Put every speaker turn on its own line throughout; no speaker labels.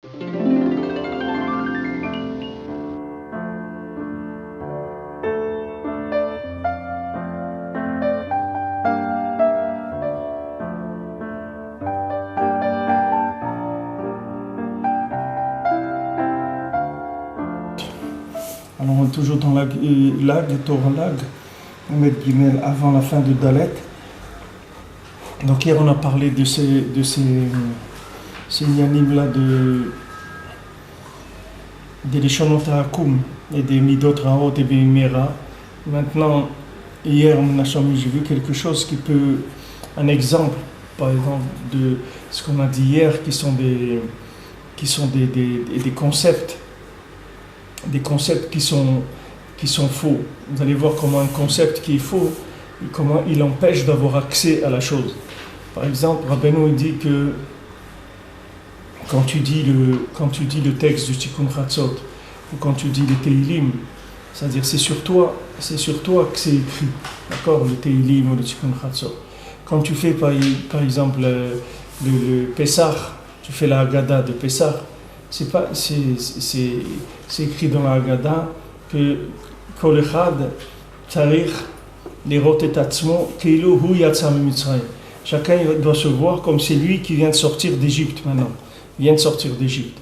Alors on est toujours dans Lag, Torah Lag, Omed Gimel, avant la fin de Dalet. Donc hier on a parlé de ces yanim-là des Lishonot HaAkum et des Midot Raot et Beimera. Maintenant, hier j'ai vu quelque chose qui peut, un exemple par exemple de ce qu'on a dit hier qui sont des concepts. Des concepts qui sont faux. Vous allez voir comment un concept qui est faux, comment il empêche d'avoir accès à la chose. Par exemple, Rabbeinu dit que quand tu dis le texte du Tikkun Chatzot ou quand tu dis les Teilim, c'est-à-dire c'est sur toi que c'est écrit, d'accord, le Teilim ou le Tikkun Chatzot. Quand tu fais par exemple le Pessah, tu fais la Haggadah de Pessah, c'est écrit dans la Haggadah que Kol Echad Tzarich Lirot et Atzmo Keilu Hu Yatsa Mitzrayim. Chacun doit se voir comme c'est lui qui vient de sortir d'Égypte maintenant. Il vient de sortir d'Égypte.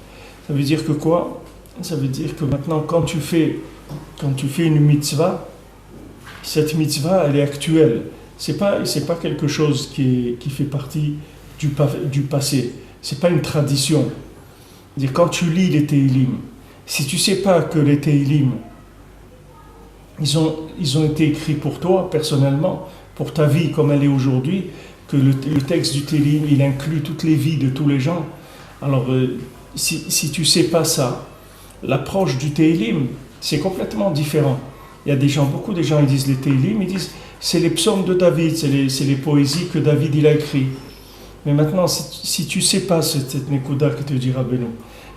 Ça veut dire que quoi? Ça veut dire que maintenant quand tu fais une mitzvah, cette mitzvah elle est actuelle. C'est pas quelque chose qui fait partie du passé. C'est pas une tradition. C'est-à-dire, quand tu lis les Teilim, si tu ne sais pas que les Teilim, ils ont été écrits pour toi, personnellement, pour ta vie comme elle est aujourd'hui, que le texte du Teilim, il inclut toutes les vies de tous les gens, alors si tu ne sais pas ça, l'approche du Teilim, c'est complètement différent. Il y a beaucoup de gens, ils disent les Teilim, ils disent, c'est les psaumes de David, c'est les poésies que David il a écrites. Mais maintenant, si tu ne sais pas cette Nekuda que te dira Beno,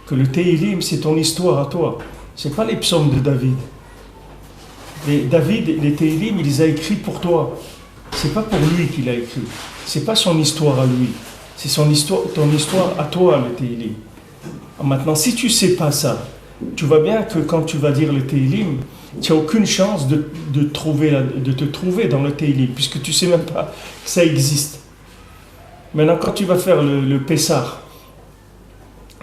que le Teilim, c'est ton histoire à toi, ce n'est pas les psaumes de David. Les Teilim, il les a écrits pour toi. Ce n'est pas pour lui qu'il a écrit. Ce n'est pas son histoire à lui. C'est ton histoire à toi, le Teilim. Maintenant, si tu ne sais pas ça, tu vois bien que quand tu vas dire le Teilim, tu n'as aucune chance de te trouver dans le Teilim, puisque tu ne sais même pas que ça existe. Maintenant, quand tu vas faire le Pessah,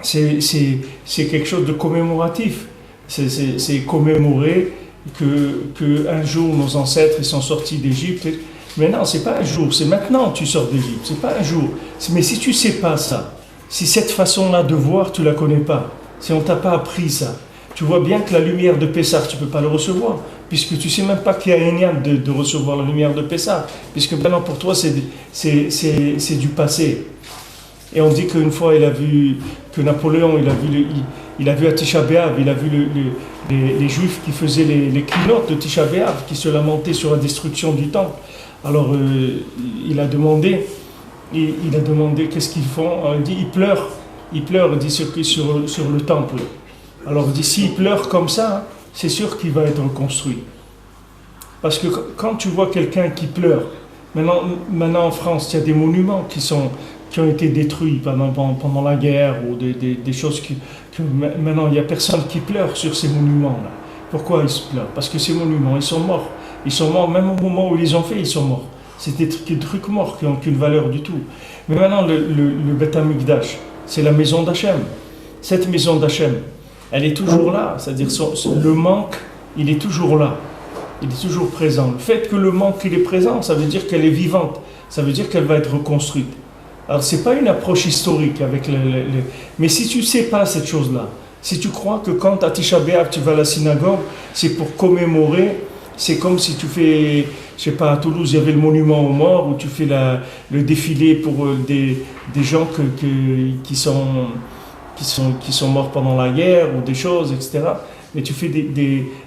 c'est quelque chose de commémoratif. C'est commémorer que un jour nos ancêtres ils sont sortis d'Égypte. Mais non, c'est pas un jour, c'est maintenant que tu sors d'Égypte. C'est pas un jour. Mais si tu sais pas ça, si cette façon-là de voir tu la connais pas, si on t'a pas appris ça, tu vois bien que la lumière de Pessah tu peux pas le recevoir, puisque tu sais même pas qu'il y a un de recevoir la lumière de Pessah, puisque maintenant pour toi c'est du passé. Et on dit qu'une fois que Napoléon il a vu à Tisha B'Av, il a vu les Juifs qui faisaient les keynotes de Tisha B'Av, qui se lamentaient sur la destruction du temple. Alors il a demandé qu'est-ce qu'ils font. Alors, il dit il pleure, il dit sur le temple. Alors il dit s'il pleure comme ça, c'est sûr qu'il va être reconstruit. Parce que quand tu vois quelqu'un qui pleure, maintenant en France, il y a des monuments qui ont été détruits pendant la guerre ou des choses que maintenant il n'y a personne qui pleure sur ces monuments-là. Pourquoi ils se pleurent? Parce que ces monuments, ils sont morts. Ils sont morts, même au moment où ils les ont fait, ils sont morts. C'est des trucs morts qui n'ont aucune valeur du tout. Mais maintenant, le Beth Amikdash, c'est la maison d'Hachem. Cette maison d'Hachem, elle est toujours là. C'est-à-dire le manque, il est toujours là. Il est toujours présent. Le fait que le manque, il est présent, ça veut dire qu'elle est vivante. Ça veut dire qu'elle va être reconstruite. Alors, ce n'est pas une approche historique avec mais si tu ne sais pas cette chose-là, si tu crois que quand à Tisha B'Av tu vas à la synagogue, c'est pour commémorer, c'est comme si tu fais, je sais pas, à Toulouse, il y avait le monument aux morts, où tu fais le défilé pour des gens qui sont morts pendant la guerre, ou des choses, etc. Mais tu fais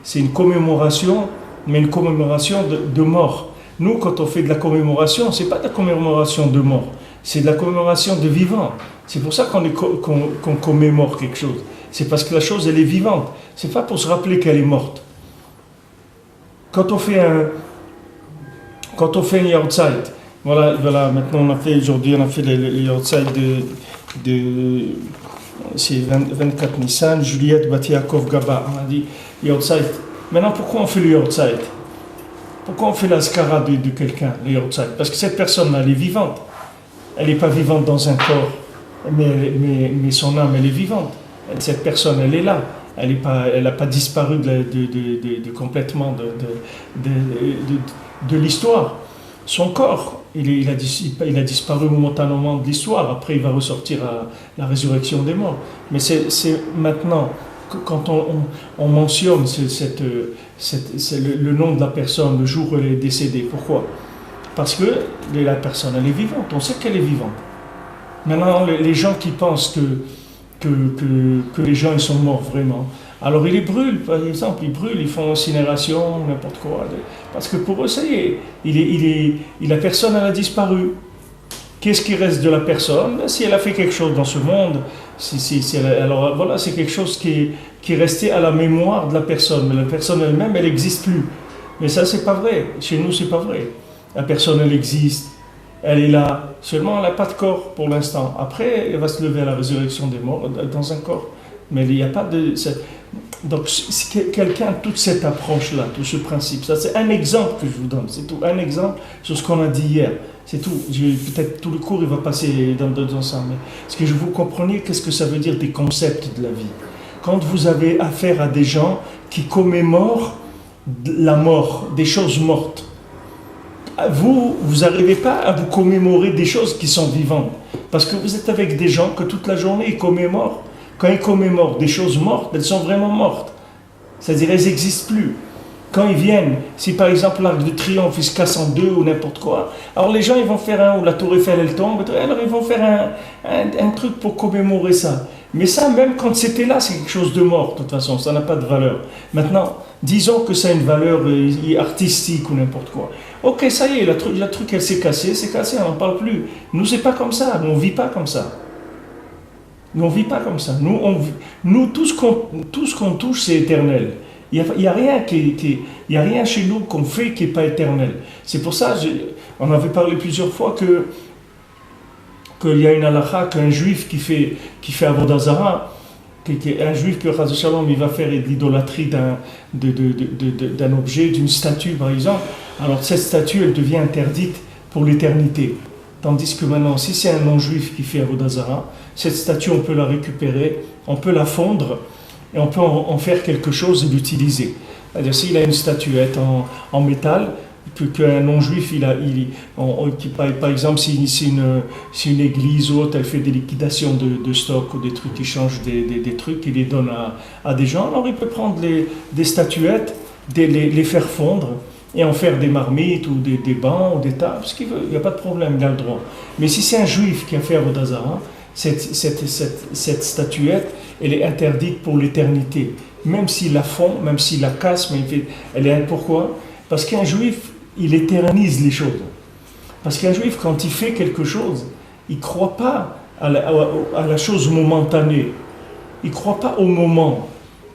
c'est une commémoration, mais une commémoration de mort. Nous, quand on fait de la commémoration, c'est pas de la commémoration de mort. C'est de la commémoration de vivant. C'est pour ça qu'on commémore quelque chose. C'est parce que la chose, elle est vivante. C'est pas pour se rappeler qu'elle est morte. Quand on fait un Yortzeit, voilà, maintenant aujourd'hui on a fait le Yortzeit c'est 24 Nissan, Juliette Batiakov Gaba. On a dit Yortzeit. Maintenant, pourquoi on fait le Yortzeit? Pourquoi on fait la skara de quelqu'un, le Yortzeit? Parce que cette personne-là, elle est vivante. Elle n'est pas vivante dans un corps, mais son âme, elle est vivante. Cette personne, elle est là. Elle n'a pas disparu complètement de l'histoire. Son corps, il a disparu momentanément de l'histoire. Après, il va ressortir à la résurrection des morts. Mais c'est maintenant, quand on mentionne le nom de la personne, le jour où elle est décédée. Pourquoi? Parce que la personne, elle est vivante. On sait qu'elle est vivante. Maintenant, les gens qui pensent que les gens ils sont morts vraiment, alors ils les brûlent, par exemple, ils font incinération, n'importe quoi. Parce que pour eux, ça y est, la personne, elle a disparu. Qu'est-ce qui reste de la personne? Si elle a fait quelque chose dans ce monde, alors voilà, c'est quelque chose qui est resté à la mémoire de la personne. Mais la personne elle-même, elle n'existe plus. Mais ça, c'est pas vrai. Chez nous, c'est pas vrai. La personne, elle existe. Elle est là. Seulement, elle n'a pas de corps pour l'instant. Après, elle va se lever à la résurrection des morts dans un corps. Mais il n'y a pas de... Donc, si quelqu'un a toute cette approche-là, tout ce principe, ça c'est un exemple que je vous donne. C'est tout. Un exemple sur ce qu'on a dit hier. C'est tout. Peut-être tout le cours, il va passer dans ça. Mais est-ce que vous comprenez qu'est-ce que ça veut dire des concepts de la vie? Quand vous avez affaire à des gens qui commémorent la mort, des choses mortes, vous n'arrivez pas à vous commémorer des choses qui sont vivantes. Parce que vous êtes avec des gens que toute la journée ils commémorent. Quand ils commémorent des choses mortes, elles sont vraiment mortes. C'est-à-dire elles n'existent plus. Quand ils viennent, si par exemple l'Arc de Triomphe il se casse en deux ou n'importe quoi, alors les gens ils vont faire ou la Tour Eiffel elle tombe, alors ils vont faire un truc pour commémorer ça. Mais ça, même quand c'était là, c'est quelque chose de mort, de toute façon, ça n'a pas de valeur. Maintenant, disons que ça a une valeur artistique ou n'importe quoi. Ok, ça y est, la truc elle s'est cassée, on n'en parle plus. Nous, c'est pas comme ça, nous on vit pas comme ça. Nous, on vit pas comme ça. Nous tout ce qu'on touche, c'est éternel. Il y a rien chez nous qu'on fait qui n'est pas éternel. C'est pour ça, on avait parlé plusieurs fois qu'il y a une halakha qu'un juif qui fait avodah zara, un juif que Chas Shalom il va faire l'idolâtrie d'un objet, d'une statue par exemple. Alors cette statue, elle devient interdite pour l'éternité. Tandis que maintenant, si c'est un non-juif qui fait avodah zara, cette statue, on peut la récupérer, on peut la fondre et on peut en faire quelque chose et l'utiliser. C'est-à-dire, s'il a une statuette en métal, qu'un non-juif, par exemple, si une église ou autre, elle fait des liquidations de stock ou des trucs, il change des trucs, il les donne à des gens, alors il peut prendre des statuettes, les faire fondre, et en faire des marmites ou des bancs ou des tables, ce qu'il veut, il n'y a pas de problème, il a le droit. Mais si c'est un juif qui a fait avodah zara, cette statuette, elle est interdite pour l'éternité. Même s'il la fond, même s'il la casse, elle est pourquoi? Parce qu'un juif, il éternise les choses. Parce qu'un juif, quand il fait quelque chose, il ne croit pas à la chose momentanée. Il ne croit pas au moment.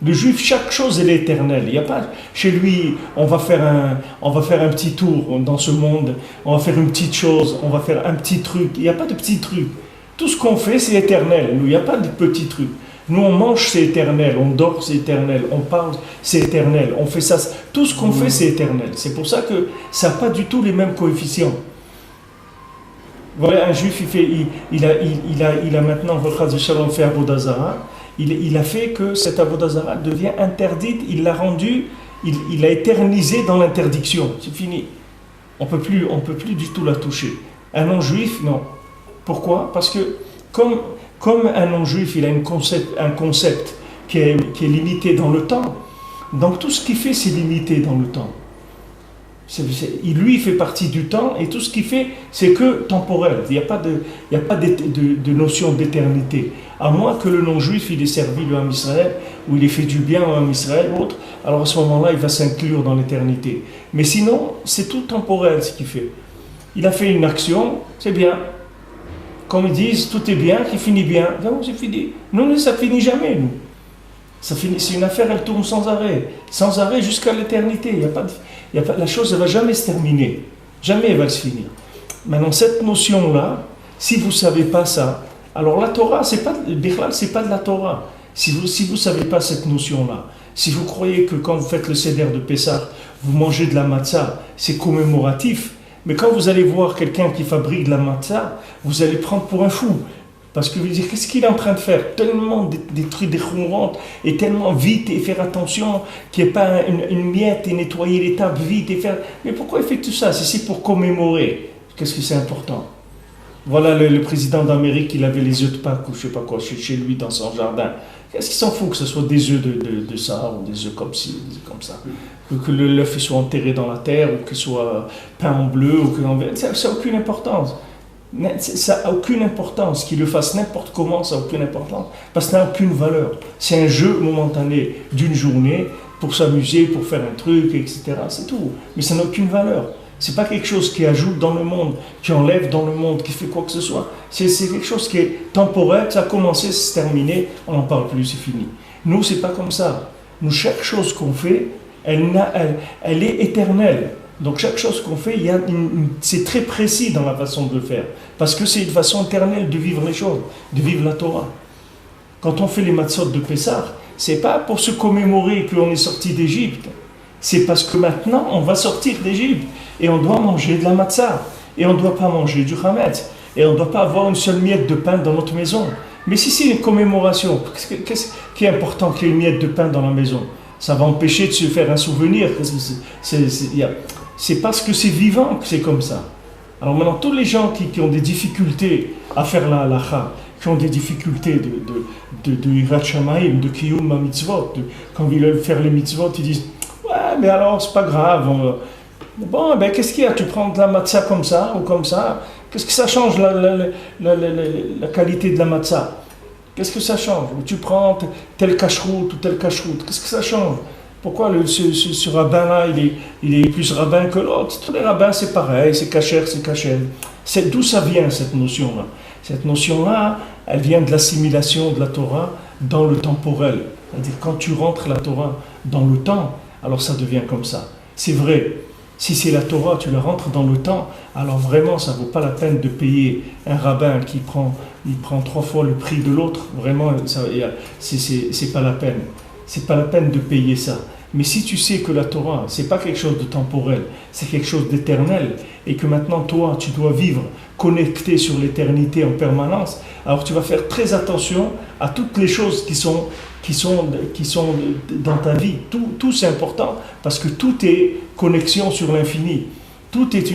Le juif, chaque chose, elle est éternelle. Il n'y a pas chez lui, on va faire un petit tour dans ce monde, on va faire une petite chose, on va faire un petit truc. Il n'y a pas de petit truc. Tout ce qu'on fait, c'est éternel. Nous, il n'y a pas de petits trucs. Nous, on mange, c'est éternel. On dort, c'est éternel. On parle, c'est éternel. On fait ça. Tout ce qu'on fait, c'est éternel. C'est pour ça que ça n'a pas du tout les mêmes coefficients. Voilà, un juif, il a maintenant, Chas Shalom fait avodah zara. Il a fait que cette avodah zara devient interdite. Il l'a rendue, il a éternisé dans l'interdiction. C'est fini. On peut plus du tout la toucher. Un non-juif, non. Pourquoi? Parce que comme un non-juif, il a un concept qui est limité dans le temps, donc tout ce qu'il fait, c'est limité dans le temps. Lui, il fait partie du temps, et tout ce qu'il fait, c'est que temporel. Il n'y a pas de notion d'éternité. À moins que le non-juif, il ait servi le Ham Israël, ou il ait fait du bien au Ham Israël, ou autre, alors à ce moment-là, il va s'inclure dans l'éternité. Mais sinon, c'est tout temporel ce qu'il fait. Il a fait une action, c'est bien. Comme ils disent, tout est bien, qui finit bien. Non, c'est fini. Nous, ça finit jamais, nous. Ça finit, c'est une affaire, elle tourne sans arrêt jusqu'à l'éternité. La chose, elle ne va jamais se terminer. Jamais elle va se finir. Maintenant, cette notion-là, si vous ne savez pas ça, Alors la Torah, c'est pas de la Torah. Si vous savez pas cette notion-là, si vous croyez que quand vous faites le seder de Pessah, vous mangez de la matzah, c'est commémoratif, mais quand vous allez voir quelqu'un qui fabrique de la matzah, vous allez prendre pour un fou. Parce que vous dites, qu'est-ce qu'il est en train de faire? Tellement des trucs déchourantes, et tellement vite, et faire attention qu'il n'y ait pas une miette, et nettoyer les tables vite, et faire... Mais pourquoi il fait tout ça? C'est pour commémorer. Qu'est-ce que c'est important? Voilà le président d'Amérique, il avait les œufs de Pâques, ou je sais pas quoi, chez lui, dans son jardin. Qu'est-ce qu'il s'en fout que ce soit des œufs de ça, ou des œufs comme ci, comme ça? Que l'œuf soit enterré dans la terre, ou qu'il soit peint en bleu, ou ça n'a aucune importance. Ça n'a aucune importance. Qu'il le fasse n'importe comment, ça n'a aucune importance. Parce que ça n'a aucune valeur. C'est un jeu momentané d'une journée pour s'amuser, pour faire un truc, etc. C'est tout. Mais ça n'a aucune valeur. C'est pas quelque chose qui ajoute dans le monde, qui enlève dans le monde, qui fait quoi que ce soit. C'est quelque chose qui est temporaire, ça a commencé, c'est terminé, on n'en parle plus, c'est fini. Nous, c'est pas comme ça. Nous, chaque chose qu'on fait, elle est éternelle. Donc chaque chose qu'on fait, c'est très précis dans la façon de le faire. Parce que c'est une façon éternelle de vivre les choses, de vivre la Torah. Quand on fait les matzot de Pessah, c'est pas pour se commémorer qu'on est sorti d'Égypte. C'est parce que maintenant, on va sortir d'Égypte. Et on doit manger de la matzah. Et on ne doit pas manger du chametz. Et on ne doit pas avoir une seule miette de pain dans notre maison. Mais si c'est une commémoration, qu'est-ce qui est important qu'il y ait une miette de pain dans la maison? Ça va empêcher de se faire un souvenir. C'est parce que c'est vivant que c'est comme ça. Alors maintenant, tous les gens qui ont des difficultés à faire la halacha, qui ont des difficultés de Hirat Shamayim, de Kiyum mitzvot, quand ils veulent faire les mitzvot, ils disent « Ouais, mais alors, c'est pas grave. Bon, ben qu'est-ce qu'il y a? Tu prends de la matzah comme ça ou comme ça? Qu'est-ce que ça change la qualité de la matzah? Qu'est-ce que ça change? Tu prends tel cacheroute ou tel cacheroute. Qu'est-ce que ça change? Pourquoi ce rabbin-là, il est plus rabbin que l'autre? Tous les rabbins, c'est pareil, c'est cachère, c'est cachère. C'est d'où ça vient, cette notion-là? Cette notion-là, elle vient de l'assimilation de la Torah dans le temporel. C'est-à-dire, quand tu rentres la Torah dans le temps, alors ça devient comme ça. C'est vrai. Si c'est la Torah, tu la rentres dans le temps, alors vraiment, ça ne vaut pas la peine de payer un rabbin qui prend 3 fois le prix de l'autre. Vraiment, c'est pas la peine. C'est pas la peine de payer ça. Mais si tu sais que la Torah, c'est pas quelque chose de temporel, c'est quelque chose d'éternel, et que maintenant, toi, tu dois vivre connecté sur l'éternité en permanence, alors tu vas faire très attention à toutes les choses qui sont dans ta vie. Tout c'est important, parce que tout est connexion sur l'infini. Tout est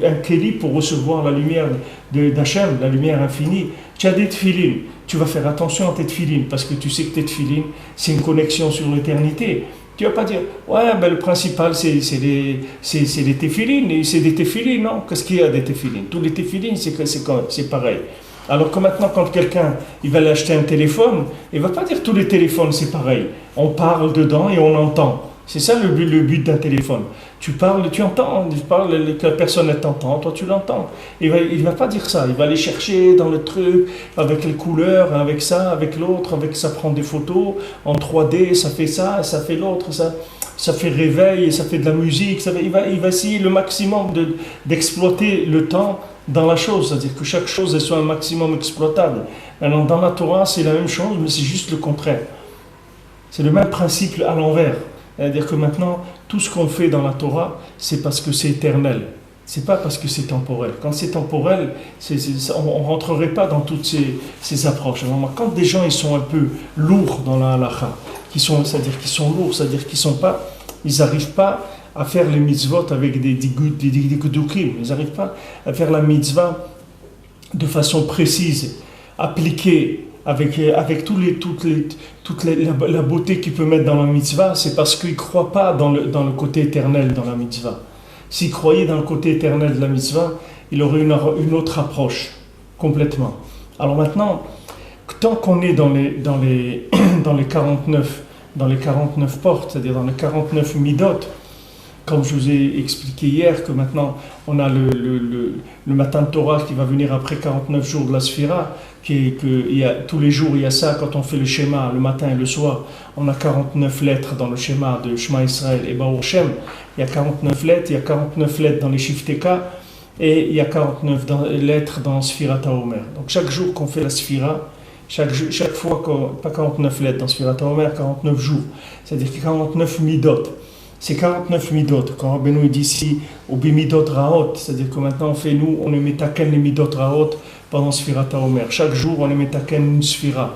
un kéli pour recevoir la lumière d'Hachem, la lumière infinie. Tu as des tefilines, tu vas faire attention à tes tefilines, parce que tu sais que tes tefilines, c'est une connexion sur l'éternité. Tu ne vas pas dire, ouais, ben le principal, c'est les téphilines, et c'est des téphilines, non? Qu'est-ce qu'il y a des téphilines? Tous les téphilines, c'est pareil. Alors que maintenant, quand quelqu'un il va aller acheter un téléphone, il ne va pas dire tous les téléphones, c'est pareil. On parle dedans et on entend. C'est ça le but d'un téléphone. Tu parles, tu entends, la personne elle t'entend, toi tu l'entends. Il va pas dire ça, il va aller chercher dans le truc, avec les couleurs, avec ça, avec l'autre, ça prend des photos, en 3D, ça fait ça, ça fait l'autre, ça fait réveil, ça fait de la musique, il va essayer le maximum d'exploiter le temps dans la chose, c'est-à-dire que chaque chose elle soit un maximum exploitable. Maintenant, dans la Torah, c'est la même chose, mais c'est juste le contraire. C'est le même principe à l'envers. C'est-à-dire que maintenant, tout ce qu'on fait dans la Torah, c'est parce que c'est éternel. C'est pas parce que c'est temporel. Quand c'est temporel, on ne rentrerait pas dans toutes ces approches. Alors, quand des gens ils sont un peu lourds dans la halakha, c'est-à-dire qu'ils sont lourds, c'est-à-dire ils n'arrivent pas à faire les mitzvot avec des gudukim, ils n'arrivent pas à faire la mitzvah de façon précise, appliquée, avec la beauté qu'il peut mettre dans la mitzvah, c'est parce qu'il ne croit pas dans le côté éternel dans la mitzvah. S'il croyait dans le côté éternel de la mitzvah, il aurait une autre approche, complètement. Alors maintenant, tant qu'on est dans les 49 portes, c'est-à-dire dans les 49 midot, comme je vous ai expliqué hier, que maintenant on a le matin de Torah qui va venir après 49 jours de la Sphira, tous les jours il y a ça, quand on fait le schéma le matin et le soir, on a 49 lettres dans le schéma de Shema Israël et Baruch Shem, il y a 49 lettres, il y a 49 lettres dans les Shifteka, et il y a 49 lettres dans Sfirat HaOmer. Donc chaque jour qu'on fait la Sfira, chaque fois pas 49 lettres dans Sfirat HaOmer, 49 jours, c'est-à-dire 49 midot. C'est 49 midot. Quand Rabbeinu dit ici, au bimidot raot, c'est-à-dire que maintenant on est metaken les midot raot pendant Sfirat HaOmer. Chaque jour, on est metaken une Sfira.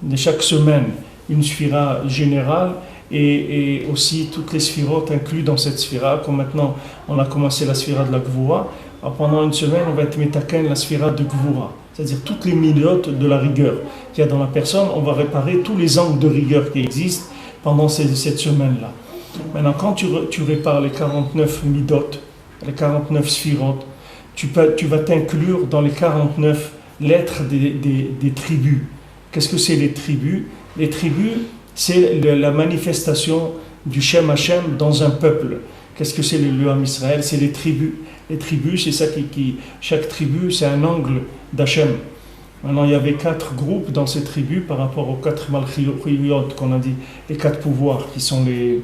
De chaque semaine, une Sfira générale et aussi toutes les Sfirotes incluses dans cette Sfira. Comme maintenant, on a commencé la Sfira de la Gvura. Alors pendant une semaine, on va être metaken la Sfira de Gvura. C'est-à-dire toutes les midotes de la rigueur qu'il y a dans la personne. On va réparer tous les angles de rigueur qui existent pendant cette semaine-là. Maintenant, quand tu répares les 49 midot, les 49 sphirotes, tu vas t'inclure dans les 49 lettres des tribus. Qu'est-ce que c'est les tribus? Les tribus, c'est la manifestation du Shem Hashem dans un peuple. Qu'est-ce que c'est le Ham Israël? C'est les tribus. Les tribus, c'est ça chaque tribu, c'est un angle d'Hashem. Maintenant, il y avait 4 groupes dans ces tribus par rapport aux 4 malchiyot qu'on a dit, les 4 pouvoirs qui sont les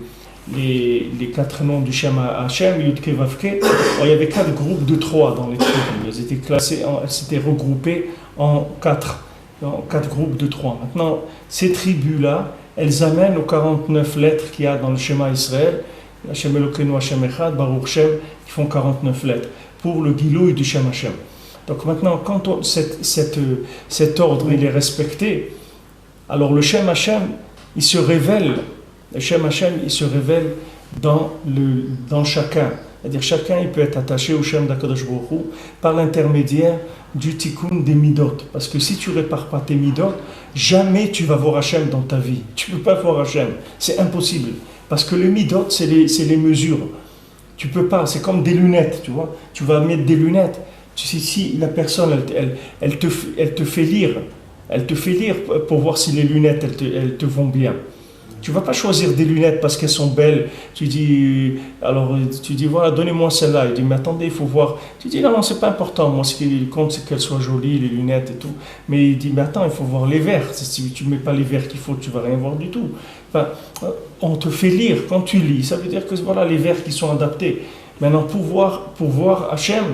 4 noms du Shem Hashem, Yud-Ke Vav-Ke. Il y avait 4 groupes de 3 dans les tribus. Elles étaient classées, elles s'étaient regroupées en 4 groupes de 3. Maintenant, ces tribus-là, elles amènent aux 49 lettres qu'il y a dans le Shema Israël, Hashem Elokeinu Hashem Echad, Baruch Shem, qui font 49 lettres, pour le Gilouï du Shem Hashem. Donc maintenant, quand cet ordre il est respecté, alors le Shem Hashem, il se révèle. Le Shem Hashem, il se révèle dans chacun. C'est-à-dire chacun, il peut être attaché au Shem d'Akadosh Baruch Hu par l'intermédiaire du tikkun des midot. Parce que si tu répares pas tes midot, jamais tu vas voir Hashem dans ta vie. Tu peux pas voir Hashem. C'est impossible. Parce que les midot, c'est les mesures. Tu peux pas. C'est comme des lunettes, tu vois. Tu vas mettre des lunettes. Si la personne, elle te fait lire, pour voir si les lunettes, elles te vont bien. Tu ne vas pas choisir des lunettes parce qu'elles sont belles. Tu dis, voilà, donnez-moi celle-là. Il dit, mais attendez, il faut voir. Tu dis, non, c'est pas important. Moi, ce qui compte, c'est qu'elles soient jolies, les lunettes et tout. Mais il dit, mais attends, il faut voir les verres. Si tu ne mets pas les verres qu'il faut, tu ne vas rien voir du tout. Enfin, on te fait lire. Quand tu lis, ça veut dire que voilà les verres qui sont adaptés. Maintenant, pour voir Hachem,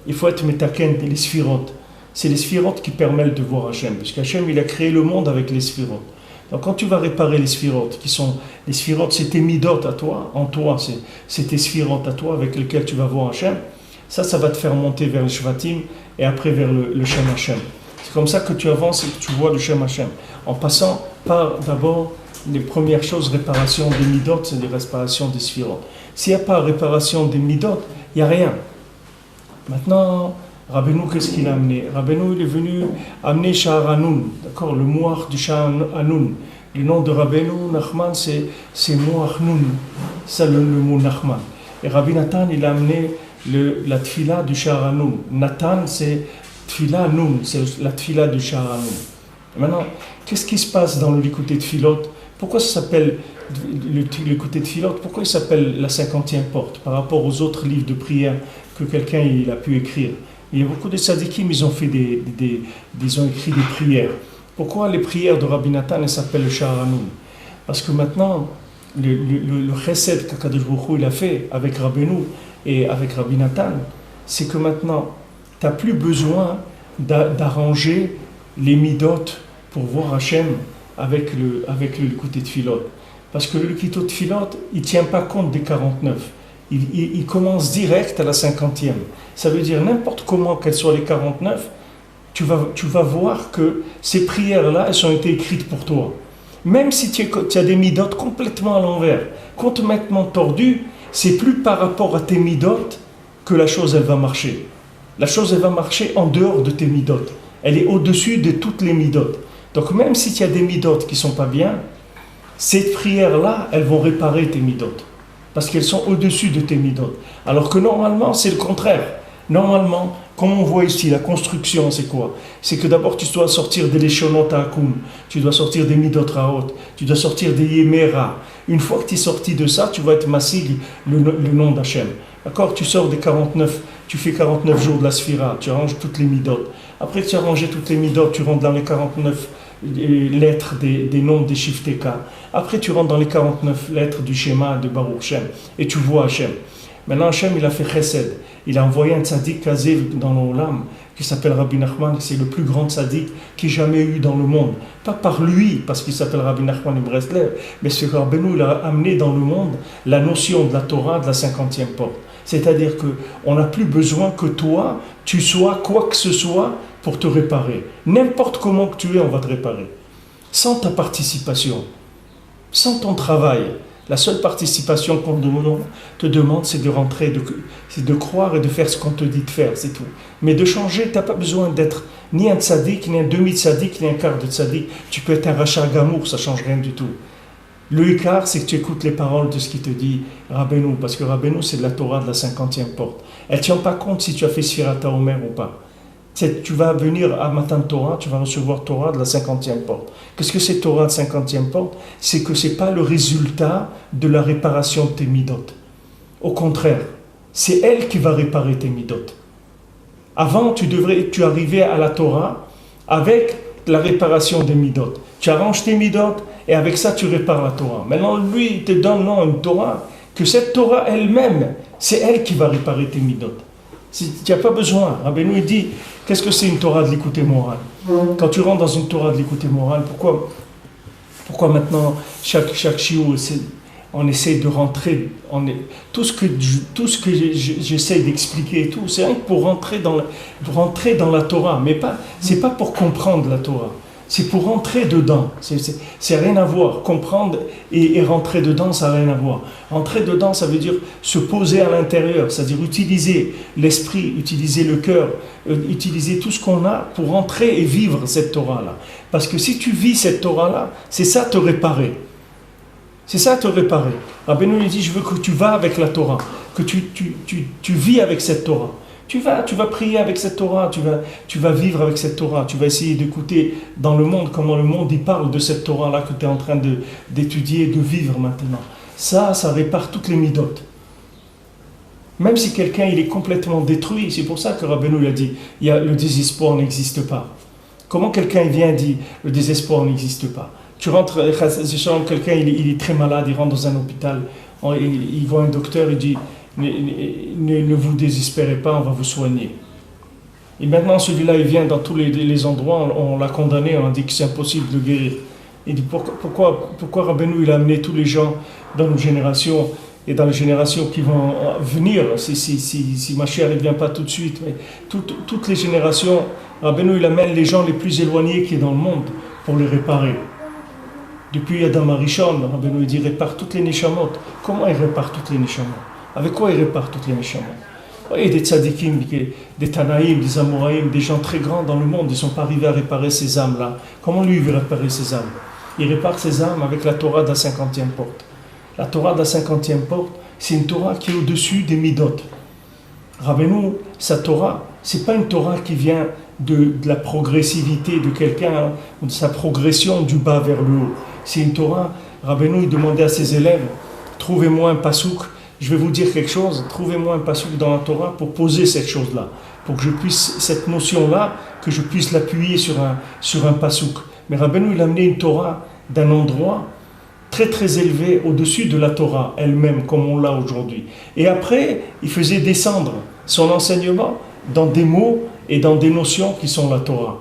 il faut être metaken et les sphirotes. C'est les sphirotes qui permettent de voir Hachem. Parce qu'Hachem, il a créé le monde avec les sphirotes. Donc quand tu vas réparer les sphirotes, les sphirotes, c'est tes midot à toi, en toi, c'est tes sphirotes à toi avec lesquelles tu vas voir Hachem, ça va te faire monter vers le Shvatim et après vers le Shem Hashem. C'est comme ça que tu avances et que tu vois le Shem Hashem. En passant par d'abord les premières choses, réparation des midot, c'est les réparations des sphirotes. S'il n'y a pas réparation des midot, il n'y a rien. Maintenant, Rabbeinu, qu'est-ce qu'il a amené? Rabbeinu, il est venu amener Sha'ar Hanun, d'accord, le Moach du Sha'ar Hanun. Le nom de Rabbeinu, Nachman, c'est Moach Nun, c'est le mot Nachman. Et Rabbi Nathan, il a amené la Tfila du Sha'ar Hanun. Nathan, c'est Tfila Nun, c'est la Tfila du Sha'ar Hanun. Maintenant, qu'est-ce qui se passe dans le Likutei Tfilot? Pourquoi ça s'appelle le Likutei Tfilot? Pourquoi il s'appelle la 50e porte par rapport aux autres livres de prière que quelqu'un il a pu écrire? Il y a beaucoup de tzadikim, ils ont fait ils ont écrit des prières. Pourquoi les prières de Rabbi Nathan s'appellent le Sha'ar Hanun? Parce que maintenant, le chesed qu'Akadosh Baruch Hu il a fait avec Rabbeinu et avec Rabbi Nathan, c'est que maintenant, tu n'as plus besoin d'arranger les midot pour voir Hachem avec le Likutei Tfilot. Parce que le Likutei Tfilot, il ne tient pas compte des 49. Il commence direct à la 50e. Ça veut dire n'importe comment qu'elles soient les 49, tu vas voir que ces prières-là, elles ont été écrites pour toi. Même si tu as des midot complètement à l'envers, complètement tordues, c'est plus par rapport à tes midot que la chose, elle va marcher. La chose, elle va marcher en dehors de tes midot. Elle est au-dessus de toutes les midot. Donc même si tu as des midot qui ne sont pas bien, ces prières-là, elles vont réparer tes midot. Parce qu'elles sont au-dessus de tes midot. Alors que normalement, c'est le contraire. Normalement, comme on voit ici, la construction, c'est quoi? C'est que d'abord, tu dois sortir des Leshonot Hakum, tu dois sortir des Midot Raot, tu dois sortir des Yemera. Une fois que tu es sorti de ça, tu vas être massig le nom d'Hachem. D'accord? Tu sors des 49, tu fais 49 jours de la Sphira, tu arranges toutes les Midot. Après que tu as rangé toutes les Midot, tu rentres dans les 49 lettres des noms des Shifteka. Après, tu rentres dans les 49 lettres du schéma de Baruch Shem et tu vois Hachem. Maintenant, Hachem, il a fait chesed. il a envoyé un tzaddik casé dans l'Olam, qui s'appelle Rabbi Nachman, c'est le plus grand tzaddik qu'il ait jamais eu dans le monde. Pas par lui, parce qu'il s'appelle Rabbi Nachman de Breslev, mais ce que Rabbeinu il a amené dans le monde la notion de la Torah de la 50e porte. C'est-à-dire qu'on n'a plus besoin que toi, tu sois quoi que ce soit pour te réparer. N'importe comment que tu es, on va te réparer. Sans ta participation, sans ton travail. La seule participation qu'on te demande, c'est de rentrer, c'est de croire et de faire ce qu'on te dit de faire, c'est tout. Mais de changer, tu n'as pas besoin d'être ni un tzaddik, ni un demi-tzaddik, ni un quart de tzaddik. Tu peux être un rachat gamour, ça ne change rien du tout. Le ikar, c'est que tu écoutes les paroles de ce qu'il te dit Rabbeinu, parce que Rabbeinu, c'est de la Torah de la 50e porte. Elle ne tient pas compte si tu as fait Sfirata Omer ou pas. Tu vas venir à Matan Torah, tu vas recevoir Torah de la 50e porte. Qu'est-ce que c'est Torah de 50e porte? C'est que ce n'est pas le résultat de la réparation de tes midot. Au contraire, c'est elle qui va réparer tes midot. Avant, tu arrivais à la Torah avec la réparation des midot. Tu arranges tes midot et avec ça, tu répares la Torah. Maintenant, lui, il te donne une Torah, que cette Torah elle-même, c'est elle qui va réparer tes midot. Tu n'as pas besoin. Rabbeinu dit, qu'est-ce que c'est une Torah de l'écouter moral? Quand tu rentres dans une Torah de l'écouter moral, pourquoi maintenant, chaque shiur, on essaie de rentrer, tout ce que j'essaie d'expliquer, tout, c'est rien que pour rentrer dans la Torah, mais c'est pas pour comprendre la Torah. C'est pour rentrer dedans. C'est rien à voir. Comprendre et rentrer dedans, ça n'a rien à voir. Rentrer dedans, ça veut dire se poser à l'intérieur, c'est-à-dire utiliser l'esprit, utiliser le cœur, utiliser tout ce qu'on a pour rentrer et vivre cette Torah-là. Parce que si tu vis cette Torah-là, c'est ça te réparer. C'est ça te réparer. Rabbeinu lui dit, je veux que tu vas avec la Torah, que tu vis avec cette Torah. Tu vas prier avec cette Torah, tu vas vivre avec cette Torah, tu vas essayer d'écouter dans le monde comment le monde y parle de cette Torah-là que tu es en train d'étudier, de vivre maintenant. Ça répare toutes les midotes. Même si quelqu'un il est complètement détruit, c'est pour ça que Rabbeinu a dit, le désespoir n'existe pas. Comment quelqu'un vient et dit, le désespoir n'existe pas? Tu rentres, quelqu'un il est très malade, il rentre dans un hôpital, il voit un docteur, il dit, ne vous désespérez pas, on va vous soigner. Et maintenant, celui-là, il vient dans tous les endroits, on l'a condamné, on a dit que c'est impossible de guérir. Il dit pourquoi Rabbeinu il a amené tous les gens dans nos générations et dans les générations qui vont venir, si Mashiach ne vient pas tout de suite, mais toutes les générations, Rabbeinu il amène les gens les plus éloignés qui est dans le monde pour les réparer. Depuis Adam Arishon, Rabbeinu dit répare toutes les neshamot. Comment il répare toutes les neshamot? Avec quoi il répare toutes les neshamot? Il y a des tzadikim, des tanaïm, des amoraïm, des gens très grands dans le monde, ils ne sont pas arrivés à réparer ces âmes-là. Comment lui il veut réparer ces âmes? Il répare ces âmes avec la Torah de la 50e porte. La Torah de la 50e porte, c'est une Torah qui est au-dessus des midot. Rabbeinu, sa Torah, ce n'est pas une Torah qui vient de la progressivité de quelqu'un, ou de sa progression du bas vers le haut. C'est une Torah, Rabbeinu il demandait à ses élèves, trouvez-moi un pasouk, je vais vous dire quelque chose, trouvez-moi un pasouk dans la Torah pour poser cette chose-là, pour que je puisse, cette notion-là, que je puisse l'appuyer sur un pasouk. Mais Rabbeinu il a amené une Torah d'un endroit très très élevé au-dessus de la Torah elle-même, comme on l'a aujourd'hui. Et après, il faisait descendre son enseignement dans des mots et dans des notions qui sont la Torah.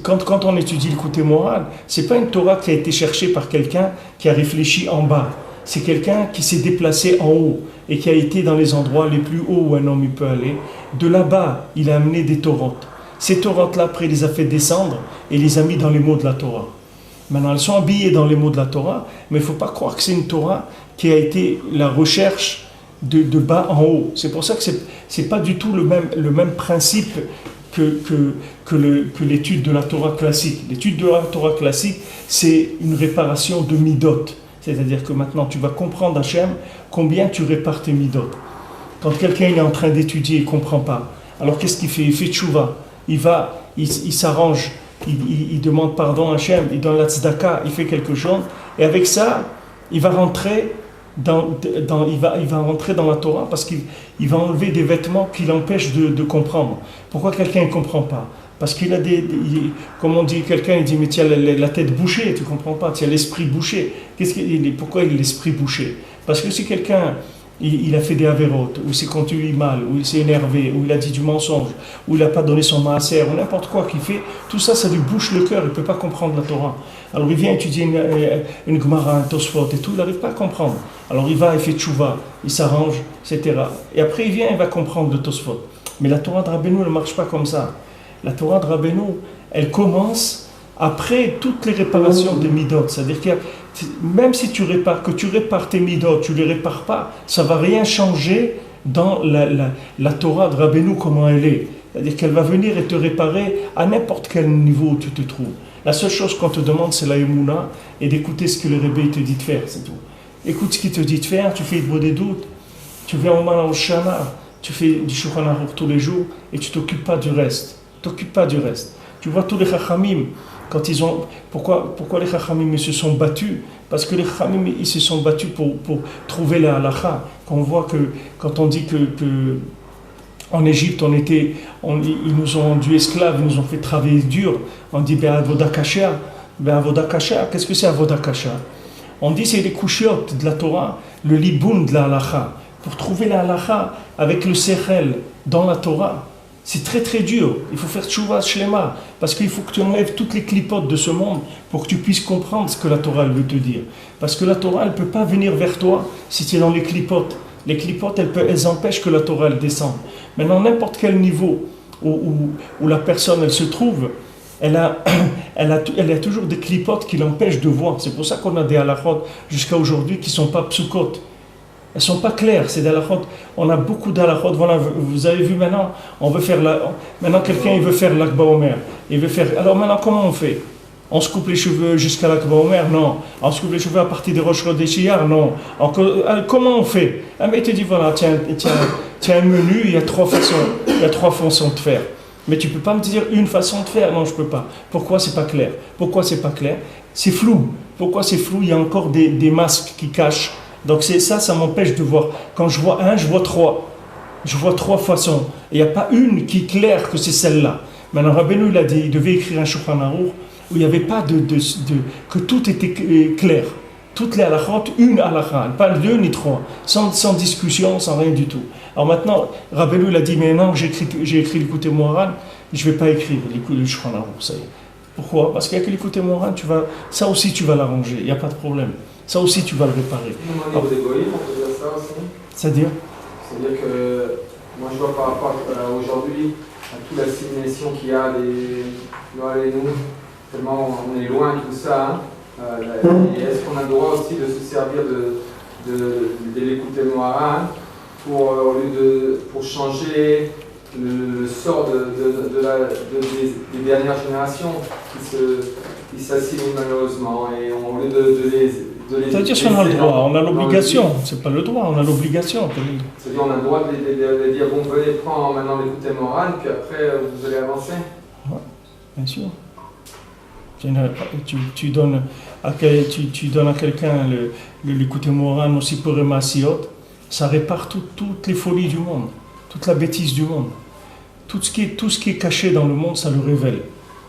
Quand on étudie le côté moral, ce n'est pas une Torah qui a été cherchée par quelqu'un qui a réfléchi en bas. C'est quelqu'un qui s'est déplacé en haut et qui a été dans les endroits les plus hauts où un homme peut aller. De là-bas, il a amené des Torotes. Ces Torotes-là, après, il les a fait descendre et les a mis dans les mots de la Torah. Maintenant, elles sont habillées dans les mots de la Torah, mais il ne faut pas croire que c'est une Torah qui a été la recherche de bas en haut. C'est pour ça que ce n'est pas du tout le même principe que l'étude de la Torah classique. L'étude de la Torah classique, c'est une réparation de midot. C'est-à-dire que maintenant, tu vas comprendre, Hachem, combien tu répares tes midot. Quand quelqu'un est en train d'étudier, il ne comprend pas. Alors qu'est-ce qu'il fait? Il fait tchouva. Il s'arrange. Il demande pardon à Hachem. Il donne la tzedaka. Il fait quelque chose. Et avec ça, il va rentrer il va rentrer dans la Torah parce qu'il va enlever des vêtements qui l'empêchent de comprendre. Pourquoi quelqu'un ne comprend pas? Parce qu'il a comme on dit, quelqu'un il dit mais tu as la tête bouchée, tu ne comprends pas, tu as l'esprit bouché. Pourquoi il a l'esprit bouché? Parce que si quelqu'un il a fait des avérotes, ou il s'est conduit mal, ou il s'est énervé, ou il a dit du mensonge, ou il n'a pas donné son maaser, ou n'importe quoi qu'il fait, tout ça, ça lui bouche le cœur, il ne peut pas comprendre la Torah. Alors il vient étudier une Gemara, un Tosfot et tout, il n'arrive pas à comprendre. Alors il va, il fait tchouva, il s'arrange, etc. Et après il vient, il va comprendre le Tosfot. Mais la Torah de Rabbeinu, elle ne marche pas comme ça. La Torah de Rabbeinu, elle commence après toutes les réparations des midot. C'est-à-dire que même si tu répares tes midot, tu ne les répares pas, ça ne va rien changer dans la Torah de Rabbeinu, comment elle est. C'est-à-dire qu'elle va venir et te réparer à n'importe quel niveau où tu te trouves. La seule chose qu'on te demande, c'est la émouna et d'écouter ce que le Rebbe te dit de faire, c'est tout. Écoute ce qu'il te dit de faire, tu fais des doutes, tu viens au Mala Shana, tu fais du Shulchan Aruch tous les jours et tu t'occupes pas du reste. Tu vois tous les Chachamim, quand ils ont... Pourquoi les Chachamim ils se sont battus? Parce que les Chachamim ils se sont battus pour trouver la halakha. Quand on dit que en Égypte, ils nous ont rendus esclaves, ils nous ont fait travailler dur. On dit Avoda Kasha. Qu'est-ce que c'est Avoda Kasha? On dit c'est les couchiotes de la Torah, le liboun de la halakha. Pour trouver la halakha avec le sechel dans la Torah, c'est très très dur. Il faut faire tchouva shlema, parce qu'il faut que tu enlèves toutes les clipotes de ce monde pour que tu puisses comprendre ce que la Torah elle veut te dire. Parce que la Torah, elle ne peut pas venir vers toi si tu es dans les clipotes. Les clipotes, elles empêchent que la Torah elle descende. Maintenant, n'importe quel niveau où la personne elle se trouve, elle a toujours des clipotes qui l'empêchent de voir. C'est pour ça qu'on a des halachot jusqu'à aujourd'hui qui ne sont pas psukot. Elles ne sont pas claires, c'est des halachot. On a beaucoup d'halachot. Voilà, vous avez vu maintenant, maintenant quelqu'un il veut faire l'Akba Omer. Alors maintenant, comment on fait? On se coupe les cheveux jusqu'à l'Akba Omer? Non. On se coupe les cheveux à partir des Rosh Chodeshiyar? Non. Comment on fait? Mais il te dit, voilà, tiens, un menu, il y a trois façons de faire. Mais tu ne peux pas me dire une façon de faire. Non, je ne peux pas. Pourquoi c'est pas clair? C'est flou. Pourquoi c'est flou? Il y a encore des masques qui cachent. Donc ça m'empêche de voir. Quand je vois un, je vois trois. Je vois trois façons. Il n'y a pas une qui est claire que c'est celle-là. Maintenant, Rabbeinu, il a dit, il devait écrire un Shulchan Aruch où il n'y avait pas que tout était clair. Toutes les halachot, une halakha, pas deux ni trois, sans discussion, sans rien du tout. Alors maintenant, Rabbeinu, il a dit, mais non, j'ai écrit l'écouté Moharan, je ne vais pas écrire le Shulchan Aruch, ça y est. Pourquoi? Parce qu'il n'y a que l'écouté Moharan, ça aussi tu vas l'arranger, il n'y a pas de problème. Ça aussi, tu vas le réparer.
Au niveau des goïms, on peut dire ça aussi.
C'est-à-dire
que moi, je vois par rapport aujourd'hui à toute l'assimilation qu'il y a des nous, tellement on est loin de tout ça. Et est-ce qu'on a le droit aussi de se servir de l'écouter Moharan pour changer le sort des dernières générations qui s'assimilent malheureusement, et au lieu de les
c'est-à-dire qu'on a le droit, on a l'obligation, c'est pas le droit, on a l'obligation.
C'est-à-dire on a le droit de dire, bon, venez prendre maintenant l'écouter Moharan, puis après vous allez avancer.
Oui, bien sûr. Tu donnes à quelqu'un l'écouter Moharan aussi pour Emasiot, ça répare toutes les folies du monde, toute la bêtise du monde. Tout ce qui est caché dans le monde, ça le révèle.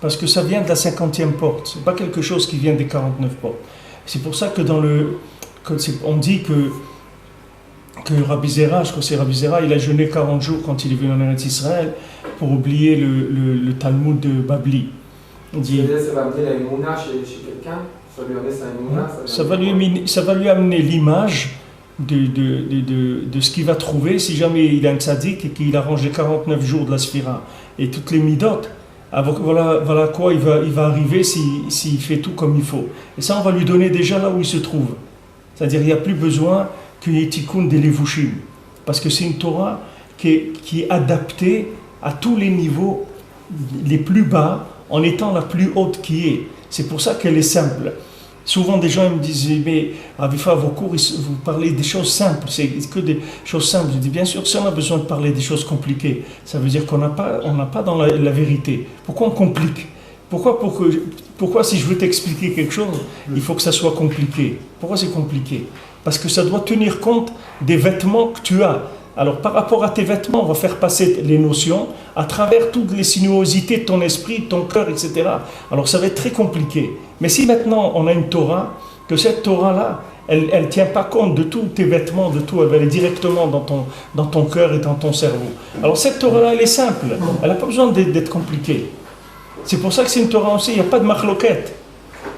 Parce que ça vient de la 50e porte, c'est pas quelque chose qui vient des 49 portes. C'est pour ça que on dit que Rabbi Zera, je crois que c'est Rabbi Zera, il a jeûné 40 jours quand il est venu en Eretz Israël pour oublier le Talmud de Babli.
Ça va amener la émouna chez quelqu'un? Ça va lui amener sa émouna?
Ça va lui amener l'image de ce qu'il va trouver si jamais il a un tzaddik et qu'il arrange les 49 jours de la Sphira et toutes les midot. Voilà quoi il va arriver s'il fait tout comme il faut. Et ça, on va lui donner déjà là où il se trouve. C'est-à-dire qu'il n'y a plus besoin qu'il y ait tikkun des levushim. Parce que c'est une Torah qui est adaptée à tous les niveaux les plus bas en étant la plus haute qui est. C'est pour ça qu'elle est simple. Souvent, des gens me disent, mais Avifa, vos cours, vous parlez des choses simples, c'est que des choses simples. Je dis, bien sûr, si on a besoin de parler des choses compliquées, ça veut dire qu'on n'a pas dans la vérité. Pourquoi on complique? Pourquoi si je veux t'expliquer quelque chose, il faut que ça soit compliqué? Pourquoi c'est compliqué? Parce que ça doit tenir compte des vêtements que tu as. Alors par rapport à tes vêtements, on va faire passer les notions à travers toutes les sinuosités de ton esprit, de ton cœur, etc. Alors ça va être très compliqué. Mais si maintenant on a une Torah, que cette Torah-là, elle ne tient pas compte de tous tes vêtements, de tout, elle va aller directement dans ton cœur et dans ton cerveau. Alors cette Torah-là, elle est simple, elle n'a pas besoin d'être compliquée. C'est pour ça que c'est une Torah aussi, il n'y a pas de marloquette.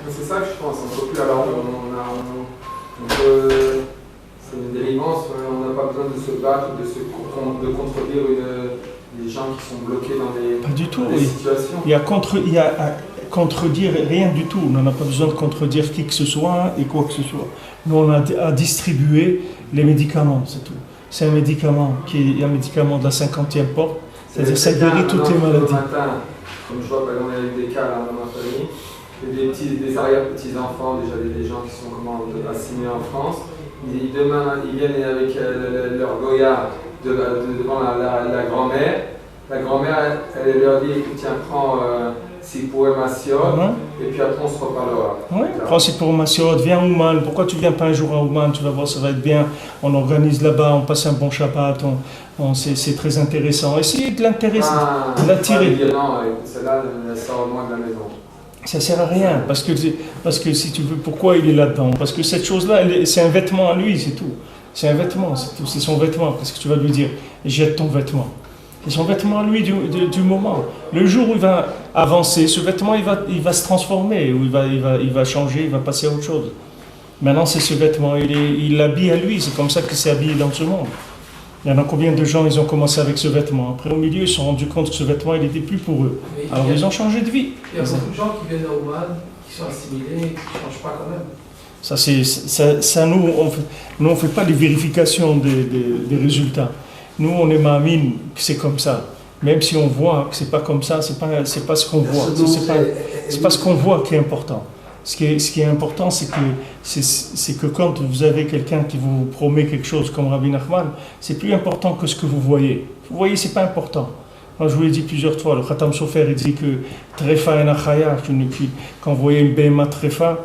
C'est ça que je pense, on peut plus, alors on peut, c'est une délivrance, on n'a pas besoin de se battre, de contredire les gens qui sont bloqués dans
pas du tout,
des situations.
Il y a contredire rien du tout, on n'a pas besoin de contredire qui que ce soit et quoi que ce soit. Nous on a à distribuer les médicaments, c'est tout. C'est un médicament qui est un médicament de la 50e porte, c'est-à-dire ça guérit toutes les maladies.
Matin, comme je vois par exemple avec des cas là, dans ma famille, des arrière-petits-enfants, déjà des gens qui sont assignés en France, demain ils viennent avec leur goya devant la grand-mère. La grand-mère, elle leur dit, écoute, tiens, prends Sipur et Massiot, et puis après on se reparlera.
Oui, prends Sipur et Massiot, viens à Ouman. Pourquoi tu viens pas un jour à Ouman? Tu vas voir, ça va être bien. On organise là-bas, on passe un bon Shabbat, c'est très intéressant. Essayez de l'intéresser, de l'attirer.
Non, celle-là, elle sort au moins de la maison.
Ça sert à rien, parce que si tu veux, pourquoi il est là-dedans? Parce que cette chose-là, c'est un vêtement à lui, c'est tout. C'est un vêtement, c'est tout. C'est son vêtement. Qu'est-ce que tu vas lui dire? Jette ton vêtement. C'est son vêtement à lui du moment. Le jour où il va avancer, ce vêtement, il va se transformer, ou il va changer, il va passer à autre chose. Maintenant, c'est ce vêtement, il l'habille à lui, c'est comme ça qu'il s'est habillé dans ce monde. Il y en a combien de gens, ils ont commencé avec ce vêtement. Après, au milieu, ils se sont rendus compte que ce vêtement, il n'était plus pour eux. Alors, ils ont changé de vie.
Il y a beaucoup de gens qui viennent à Ouman, qui sont assimilés, et qui ne changent pas quand même. Nous, on ne fait pas les vérifications des résultats. Nous, on est ma'amine que c'est comme ça. Même si on voit que c'est pas comme ça, c'est pas ce qu'on voit. C'est pas ce qu'on voit qui est important. Ce qui est important, c'est que quand vous avez quelqu'un qui vous promet quelque chose comme Rabbi Nachman, c'est plus important que ce que vous voyez. Vous voyez, c'est pas important. Moi, je vous l'ai dit plusieurs fois, le Khatam Sofer, il dit que Trefa et Nachaya, quand vous voyez une BMA Trefa,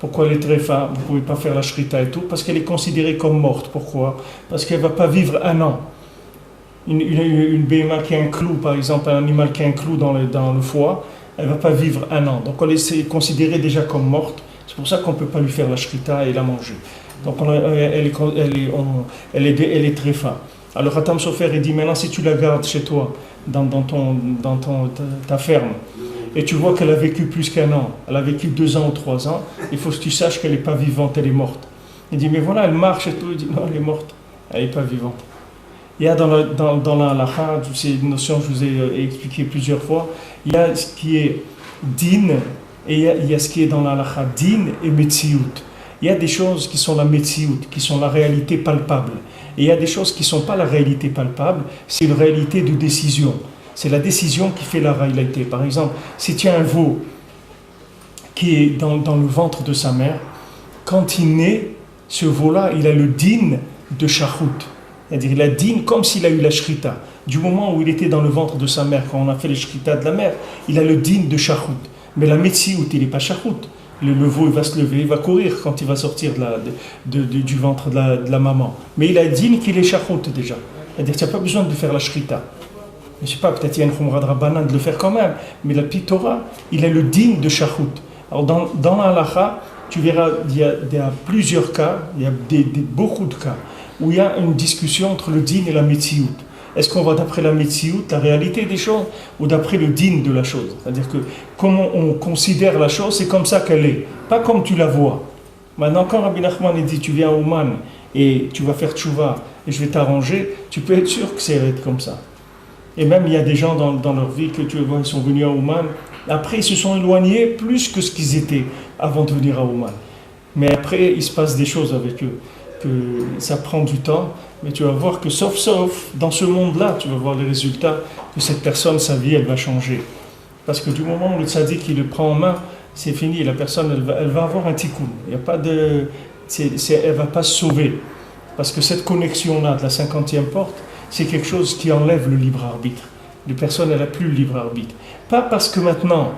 pourquoi les Trefa, vous ne pouvez pas faire la Shrita et tout? Parce qu'elle est considérée comme morte. Pourquoi? Parce qu'elle ne va pas vivre un an. Une BMA qui a un clou, par exemple, un animal qui a un clou dans le foie, elle ne va pas vivre un an. Donc elle est considérée déjà comme morte. C'est pour ça qu'on ne peut pas lui faire la shrita et la manger. Donc elle est très fin. Alors Khatam Sofer, il dit maintenant si tu la gardes chez toi, dans ta ferme, et tu vois qu'elle a vécu plus qu'un an, elle a vécu 2 ans ou 3 ans, il faut que tu saches qu'elle n'est pas vivante, elle est morte. Il dit mais voilà, elle marche et tout. Il dit non, elle est morte, elle n'est pas vivante. Il y a dans la halakha, c'est une notion que je vous ai expliqué plusieurs fois, il y a ce qui est din et il y a ce qui est dans la halakha, din et metsiout. Il y a des choses qui sont la metsiout, qui sont la réalité palpable. Et il y a des choses qui ne sont pas la réalité palpable, c'est une réalité de décision. C'est la décision qui fait la réalité. Par exemple, si tu as un veau qui est dans le ventre de sa mère, quand il naît, ce veau-là, il a le din de shachout. C'est-à-dire il a din comme s'il a eu la shrita. Du moment où il était dans le ventre de sa mère, quand on a fait les shrita de la mère, il a le din de shachout. Mais la metsiout, il n'est pas shachout. Le veau, il va se lever, il va courir quand il va sortir du ventre de la maman. Mais il a din qu'il est shachout déjà. C'est-à-dire tu n'as pas besoin de faire la shrita. Je ne sais pas, peut-être il y a une khumra de rabbanan de le faire quand même. Mais la Torah, il a le din de shachout. Alors dans la halakha, tu verras, il y a plusieurs cas, il y a beaucoup de cas, où il y a une discussion entre le din et la metsiout. Est-ce qu'on va d'après la metsiout, la réalité des choses, ou d'après le din de la chose? C'est-à-dire que comment on considère la chose, c'est comme ça qu'elle est, pas comme tu la vois. Maintenant, quand Rabbi Nachman dit tu viens à Ouman et tu vas faire tchouva et je vais t'arranger, tu peux être sûr que ça va être comme ça. Et même il y a des gens dans leur vie que tu vois, ils sont venus à Ouman, après ils se sont éloignés plus que ce qu'ils étaient avant de venir à Ouman. Mais après, il se passe des choses avec eux. Que ça prend du temps, mais tu vas voir que sauf dans ce monde-là, tu vas voir les résultats que cette personne, sa vie, elle va changer. Parce que du moment où le tzaddik il le prend en main, c'est fini, la personne elle va avoir un tikkun. Il y a pas de, elle va pas se sauver. Parce que cette connexion-là de la 50e porte, c'est quelque chose qui enlève le libre arbitre. La personne, elle n'a plus le libre arbitre. Pas parce que maintenant,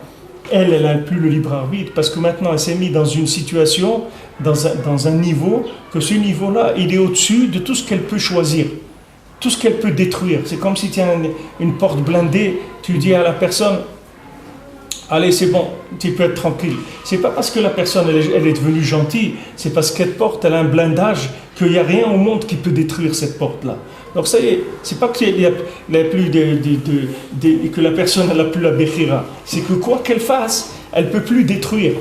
elle n'a plus le libre arbitre, parce que maintenant elle s'est mise dans une situation, dans un niveau, que ce niveau-là, il est au-dessus de tout ce qu'elle peut choisir.
tout ce qu'elle peut détruire. C'est comme si tu as une porte blindée, tu dis à la personne, allez, c'est bon, tu peux être tranquille. C'est pas parce que la personne elle est devenue gentille, c'est parce qu'elle porte, elle a un blindage, qu'il n'y a rien au monde qui peut détruire cette porte-là. Donc ça y est, c'est pas qu'il y a plus que la personne n'a plus la béchira, c'est que quoi qu'elle fasse, elle peut plus détruire.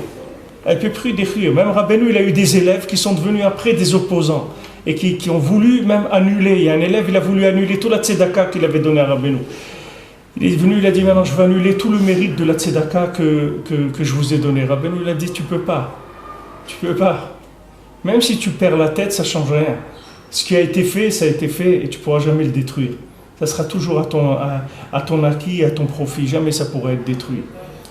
Elle peut plus détruire. Même Rabbeinu, il a eu des élèves qui sont devenus après des opposants et qui ont voulu même annuler. Il y a un élève, il a voulu annuler toute la tzedaka qu'il avait donnée à Rabbeinu. Il est venu, il a dit maintenant je vais annuler tout le mérite de la tzedaka que je vous ai donné. Rabbeinu, il a dit tu peux pas. Même si tu perds la tête, ça ne change rien. Ce qui a été fait, ça a été fait et tu ne pourras jamais le détruire. Ça sera toujours à ton acquis, à ton profit. Jamais ça pourra être détruit.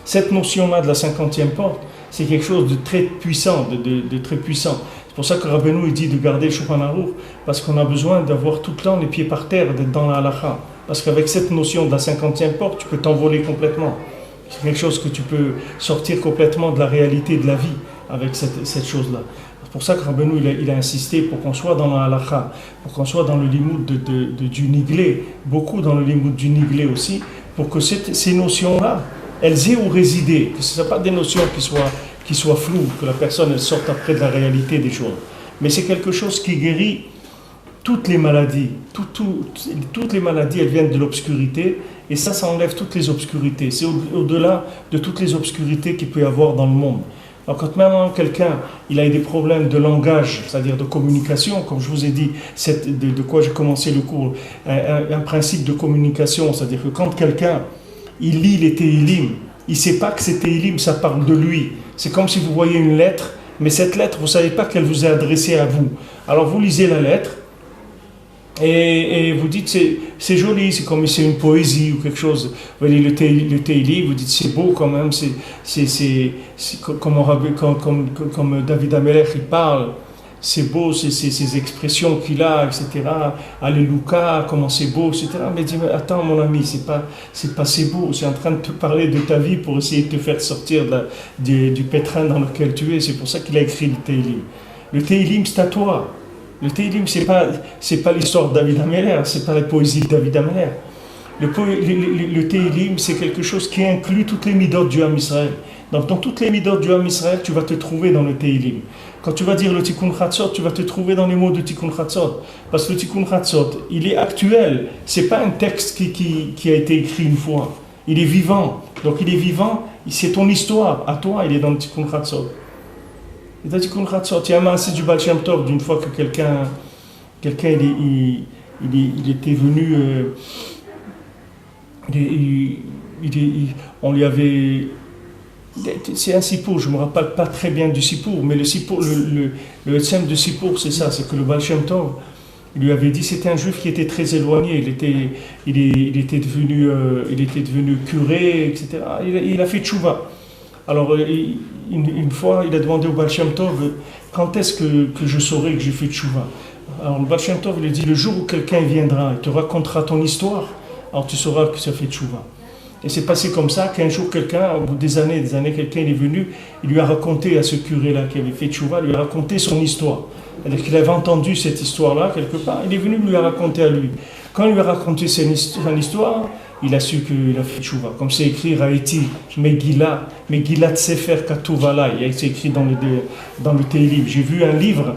Cette notion-là de la 50e porte, c'est quelque chose de très puissant, de très puissant. C'est pour ça que Rabbeinu il dit de garder le Shulchan Aruch, parce qu'on a besoin d'avoir tout le temps les pieds par terre, d'être dans la halakha. Parce qu'avec cette notion de la 50e porte, tu peux t'envoler complètement. C'est quelque chose que tu peux sortir complètement de la réalité de la vie avec cette chose-là. C'est pour ça que Rabbeinu il a insisté pour qu'on soit dans la halakha, pour qu'on soit dans le limoud du niglé, beaucoup dans le limoud du niglé aussi, pour que ces notions-là, elles aient où résider, que ce ne soient pas des notions qui soient floues, que la personne elle sorte après de la réalité des choses. Mais c'est quelque chose qui guérit toutes les maladies. Toutes les maladies, elles viennent de l'obscurité, et ça enlève toutes les obscurités. C'est au-delà de toutes les obscurités qu'il peut y avoir dans le monde. Alors quand maintenant quelqu'un il a des problèmes de langage, c'est-à-dire de communication, comme je vous ai dit, de quoi j'ai commencé le cours, un principe de communication, c'est-à-dire que quand quelqu'un il lit les Tehillim, il ne sait pas que ces Tehillim, ça parle de lui. C'est comme si vous voyez une lettre, mais cette lettre, vous ne savez pas qu'elle vous est adressée à vous. Alors vous lisez la lettre, et vous dites, c'est joli, c'est comme si c'est une poésie ou quelque chose. Vous voyez le Tehillim, vous dites, c'est beau quand même, c'est comme David Amelech, il parle. C'est beau, ces expressions qu'il a, etc. Alléluia, comment c'est beau, etc. Mais dis, attends mon ami, c'est pas c'est beau, c'est en train de te parler de ta vie pour essayer de te faire sortir du pétrin dans lequel tu es. C'est pour ça qu'il a écrit le Tehillim. Le Tehillim, c'est à toi. Le Tehillim, c'est pas l'histoire de David Amelech, c'est pas la poésie de David Amelech. Le Tehillim, c'est quelque chose qui inclut toutes les midot du Ham Israël. Donc dans toutes les midot du Ham Israël, tu vas te trouver dans le Tehillim. Quand tu vas dire le Tikkun Chatzot, tu vas te trouver dans les mots de Tikkun Chatzot. Parce que le Tikkun Chatzot, il est actuel. Ce n'est pas un texte qui a été écrit une fois. Il est vivant. Donc il est vivant, c'est ton histoire. À toi, il est dans le Tikkun Chatzot. Et dans le Tikkun Chatzot, il y a un maaseh du Baal Shem Tov d'une fois que quelqu'un il était venu... on lui avait... C'est un sipour, je ne me rappelle pas très bien du sipour, mais le sipour, le Etzem de sipour, c'est ça, c'est que le Baal Shem Tov, il lui avait dit, c'était un juif qui était très éloigné, il était devenu curé, etc. Il a fait tchouva. Alors, une fois, il a demandé au Baal Shem Tov, quand est-ce que je saurai que j'ai fait tchouva? Alors, le Baal Shem Tov lui a dit, le jour où quelqu'un viendra et te racontera ton histoire, alors tu sauras que tu as fait tchouva. Et c'est passé comme ça qu'un jour quelqu'un, au bout des années, quelqu'un il est venu, il lui a raconté à ce curé-là qui avait fait tchouva, il lui a raconté son histoire. C'est-à-dire qu'il avait entendu cette histoire-là quelque part, il est venu lui raconter à lui. Quand il lui a raconté son histoire, il a su qu'il a fait tchouva. Comme c'est écrit, Raïti, Megillat Sefer Katuvala, c'est écrit dans le Tehillim. J'ai vu un livre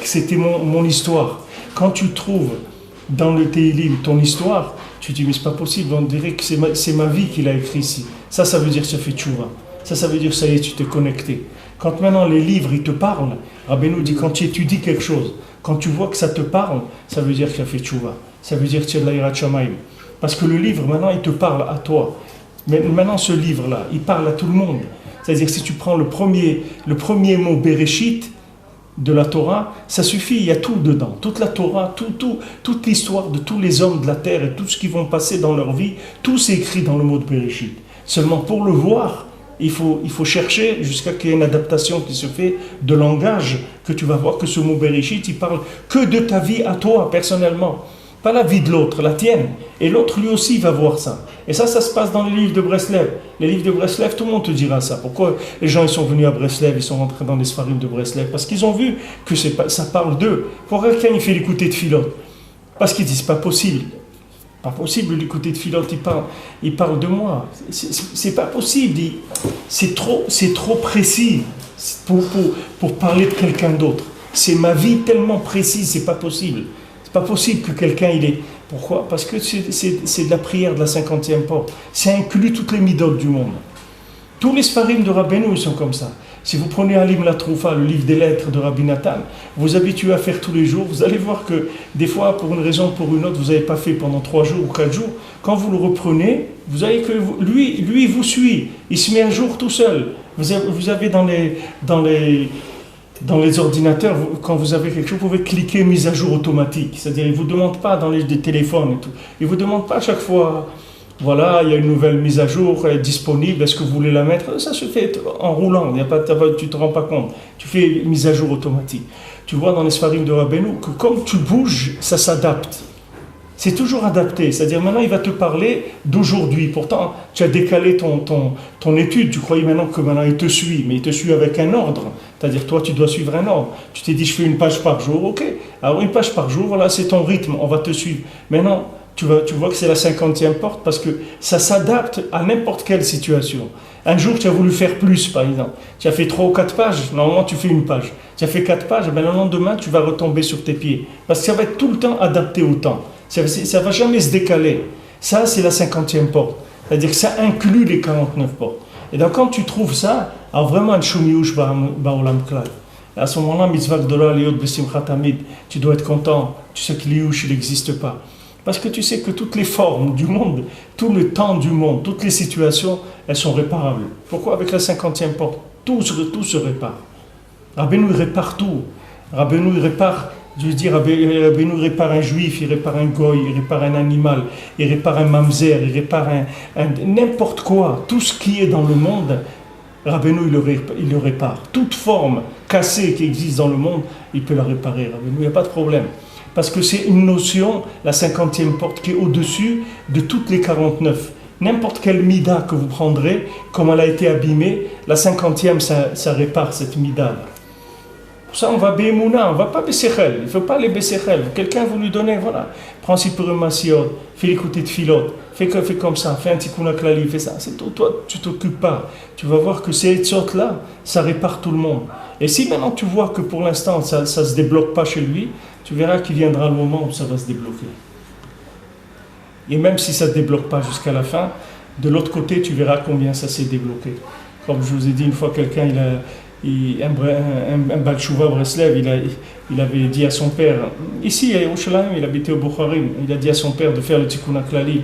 c'était mon histoire. Quand tu trouves dans le Tehillim ton histoire, tu te dis, mais c'est pas possible, on dirait que c'est ma vie qu'il a écrit ici. Ça veut dire que ça fait tchouva. Ça veut dire, ça y est, tu t'es connecté. Quand maintenant les livres, ils te parlent, Rabbeinu dit, quand tu étudies quelque chose, quand tu vois que ça te parle, ça veut dire qu'il a fait tchouva. Ça veut dire que tu as de l'Yirat Shamayim. Parce que le livre, maintenant, il te parle à toi. Mais maintenant, ce livre-là, il parle à tout le monde. C'est-à-dire que si tu prends le premier mot Bereshit, de la Torah, ça suffit, il y a tout dedans. Toute la Torah, toute l'histoire de tous les hommes de la terre et tout ce qui vont passer dans leur vie, tout c'est écrit dans le mot de Bereshit. Seulement pour le voir, il faut chercher jusqu'à qu'il y ait une adaptation qui se fait de langage, que tu vas voir que ce mot Bereshit, il parle que de ta vie à toi, personnellement. Pas la vie de l'autre, la tienne. Et l'autre, lui aussi, va voir ça. Et ça se passe dans les livres de Breslev. Les livres de Breslev, tout le monde te dira ça. Pourquoi les gens ils sont venus à Breslev, ils sont rentrés dans les Sfarim de Breslev? Parce qu'ils ont vu que ça parle d'eux. Pourquoi quelqu'un il fait l'écouter de Philot? Parce qu'ils disent, pas possible. Pas possible, du côté de Philote, il parle de moi. C'est pas possible. C'est trop précis pour parler de quelqu'un d'autre. C'est ma vie tellement précise, c'est pas possible. C'est pas possible que quelqu'un il est. Pourquoi? Parce que c'est de la prière de la 50e porte. C'est inclus toutes les midotes du monde. Tous les sfarim de Rabbeinu sont comme ça. Si vous prenez Alim la Troufa, le livre des lettres de Rabbi Nathan, vous habituez à faire tous les jours, vous allez voir que des fois, pour une raison ou pour une autre, vous n'avez pas fait pendant 3 jours ou 4 jours. Quand vous le reprenez, vous avez que lui vous suit. Il se met un jour tout seul. Vous avez dans les ordinateurs, quand vous avez quelque chose, vous pouvez cliquer mise à jour automatique. C'est-à-dire, il ne vous demande pas dans les téléphones et tout. Il ne vous demande pas à chaque fois, voilà, il y a une nouvelle mise à jour, elle est disponible, est-ce que vous voulez la mettre? Ça se fait en roulant, tu ne te rends pas compte. Tu fais mise à jour automatique. Tu vois dans les sfarim de Rabbeinu que comme tu bouges, ça s'adapte. C'est toujours adapté. C'est-à-dire, maintenant, il va te parler d'aujourd'hui. Pourtant, tu as décalé ton étude. Tu croyais maintenant que maintenant, il te suit. Mais il te suit avec un ordre. C'est-à-dire, toi, tu dois suivre un ordre. Tu t'es dit, je fais une page par jour. OK. Alors, une page par jour, voilà, c'est ton rythme. On va te suivre. Maintenant, tu vois que c'est la 50e porte parce que ça s'adapte à n'importe quelle situation. Un jour, tu as voulu faire plus, par exemple. Tu as fait 3 ou 4 pages. Normalement, tu fais une page. Tu as fait 4 pages. Ben, le lendemain, tu vas retomber sur tes pieds. Parce que ça va être tout le temps adapté au temps. Ça ne va jamais se décaler. Ça, c'est la 50e porte. C'est-à-dire que ça inclut les 49 portes. Et donc, quand tu trouves ça, alors vraiment, un shumiyush ba'olam klal. À ce moment-là, mitzvah gdola liot besimchat tamid. Tu dois être content. Tu sais que l'iyush, il n'existe pas. Parce que tu sais que toutes les formes du monde, tout le temps du monde, toutes les situations, elles sont réparables. Pourquoi avec la 50e porte? Tout se répare. Rabbeinu, il répare tout. Rabbeinu, il répare. Je veux dire, Rabbeinu répare un juif, il répare un goy, il répare un animal, il répare un mamzer, il répare n'importe quoi. Tout ce qui est dans le monde, Rabbeinu, il le répare. Toute forme cassée qui existe dans le monde, il peut la réparer. Rabbeinu, il n'y a pas de problème. Parce que c'est une notion, la 50e porte, qui est au-dessus de toutes les 49. N'importe quelle mida que vous prendrez, comme elle a été abîmée, la 50e, ça répare cette mida. Pour ça, on va bémouna, on ne va pas béséchel. Il ne faut pas les béséchel. Quelqu'un vous lui donner, voilà, prends si pour un fais l'écouter de filote, fais comme ça, fais un tikkun klali, fais ça. C'est tout, toi, tu ne t'occupes pas. Tu vas voir que ces sortes-là, ça répare tout le monde. Et si maintenant tu vois que pour l'instant, ça ne se débloque pas chez lui, tu verras qu'il viendra le moment où ça va se débloquer. Et même si ça ne se débloque pas jusqu'à la fin, de l'autre côté, tu verras combien ça s'est débloqué. Comme je vous ai dit, une fois, quelqu'un, un Baal Tshuva Breslev, il avait dit à son père, ici à Yerushalayim, il habitait au Bukharim, il a dit à son père de faire le Tikkun HaKlali.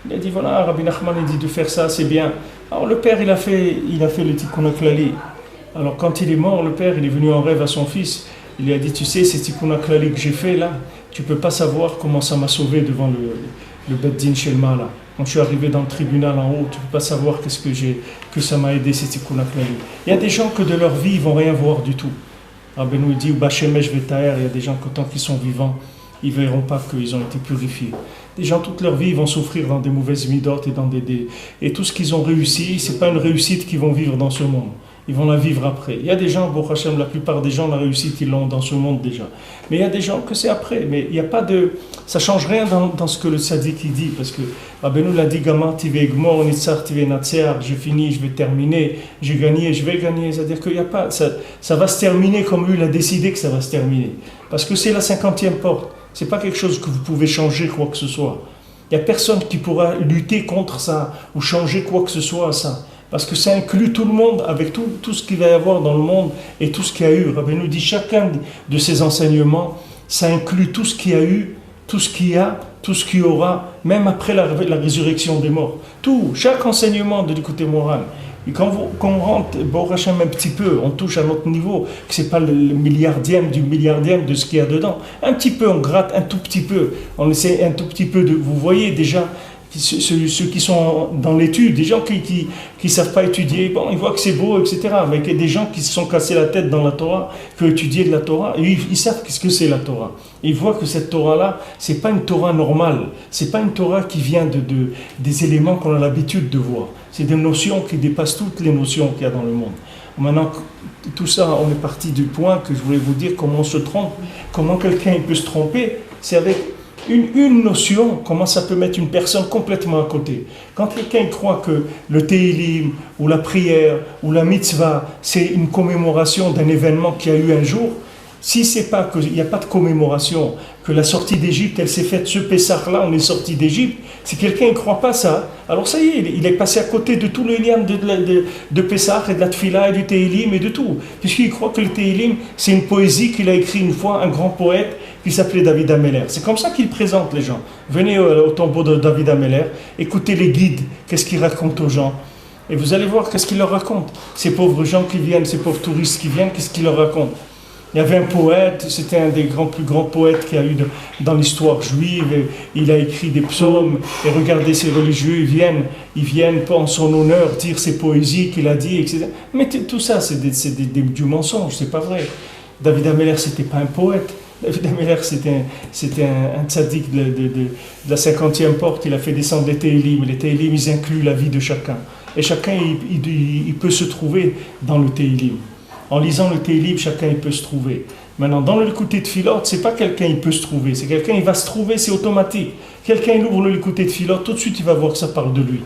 Il a dit, voilà, Rabbi Nachman a dit de faire ça, c'est bien. Alors le père, il a fait le Tikkun HaKlali. Alors quand il est mort, le père, il est venu en rêve à son fils. Il lui a dit, tu sais, ces Tikkun HaKlali que j'ai fait là, tu ne peux pas savoir comment ça m'a sauvé devant le Bet Din Shelma là. Quand je suis arrivé dans le tribunal en haut, tu ne peux pas savoir que ça m'a aidé, ces Tikkun HaKlali. Il y a des gens que de leur vie, ils ne vont rien voir du tout. Rabbeinu dit, Bashemesh Vetaer, il y a des gens que tant qu'ils sont vivants, ils ne verront pas qu'ils ont été purifiés. Des gens, toute leur vie, ils vont souffrir dans des mauvaises midotes et tout ce qu'ils ont réussi, ce n'est pas une réussite qu'ils vont vivre dans ce monde. Ils vont la vivre après. Il y a des gens, Baruch Hashem, la plupart des gens, la réussite, ils l'ont dans ce monde déjà. Mais il y a des gens que c'est après. Mais il n'y a pas de... Ça ne change rien dans ce que le tzaddik dit. Parce que Rabbeinu l'a dit, Gamar tive gmor, nitzar tive natsear, j'ai fini, je vais terminer, j'ai gagné, je vais gagner. C'est-à-dire qu'il n'y a pas... Ça va se terminer comme lui, il a décidé que ça va se terminer. Parce que c'est la 50e porte. Ce n'est pas quelque chose que vous pouvez changer quoi que ce soit. Il n'y a personne qui pourra lutter contre ça ou changer quoi que ce soit à ça. Parce que ça inclut tout le monde, avec tout ce qu'il va y avoir dans le monde et tout ce qu'il y a eu. Rabbeinu dit chacun de ces enseignements, ça inclut tout ce qu'il y a eu, tout ce qu'il y a, tout ce qu'il y aura, même après la résurrection des morts. Tout, chaque enseignement de l'écouté moral. Et quand on rentre, Baruch Hashem, un petit peu, on touche à notre niveau, que ce n'est pas le milliardième du milliardième de ce qu'il y a dedans. Un petit peu, on gratte un tout petit peu, on essaie un tout petit peu de... Vous voyez déjà... Ceux qui sont dans l'étude, des gens qui ne savent pas étudier, bon, ils voient que c'est beau, etc. Mais il y a des gens qui se sont cassés la tête dans la Torah, qui ont étudié de la Torah, et ils savent qu'est-ce que c'est la Torah. Et ils voient que cette Torah-là, ce n'est pas une Torah normale, ce n'est pas une Torah qui vient des éléments qu'on a l'habitude de voir. C'est des notions qui dépassent toutes les notions qu'il y a dans le monde. Maintenant, tout ça, on est parti du point que je voulais vous dire comment on se trompe, comment quelqu'un peut se tromper, c'est avec Une notion, comment ça peut mettre une personne complètement à côté. Quand quelqu'un croit que le Tehillim, ou la prière, ou la mitzvah, c'est une commémoration d'un événement qui a eu un jour, si c'est pas qu'il n'y a pas de commémoration, que la sortie d'Égypte, elle s'est faite ce Pessah-là, on est sorti d'Égypte, si quelqu'un ne croit pas ça, alors ça y est, il est passé à côté de tout le lien de Pessah et de la Tfila et du Tehillim et de tout. Puisqu'il croit que le Tehillim, c'est une poésie qu'il a écrit une fois, un grand poète qui s'appelait David Ameller. C'est comme ça qu'il présente les gens. Venez au tombeau de David Ameller, écoutez les guides, qu'est-ce qu'ils racontent aux gens. Et vous allez voir qu'est-ce qu'ils leur racontent. Ces pauvres gens qui viennent, ces pauvres touristes qui viennent, qu'est-ce qu'ils leur racontent. Il y avait un poète, c'était un des plus grands poètes qu'il y a eu dans l'histoire juive, et il a écrit des psaumes, et regardez ces religieux, ils viennent en son honneur dire ces poésies qu'il a dit, etc. Mais tout ça, c'est du mensonge, c'est pas vrai. David Ameller, c'était pas un poète. David Ameller, c'était un tzaddik de la 50e porte, il a fait descendre les Tehillim. Les Tehillim, ils incluent la vie de chacun. Et chacun, il peut se trouver dans le Tehillim. En lisant le Tehillim, chacun il peut se trouver. Maintenant, dans le Likutei Tfilot, c'est pas quelqu'un il peut se trouver, c'est quelqu'un il va se trouver, c'est automatique. Quelqu'un il ouvre le Likutei Tfilot, tout de suite il va voir que ça parle de lui.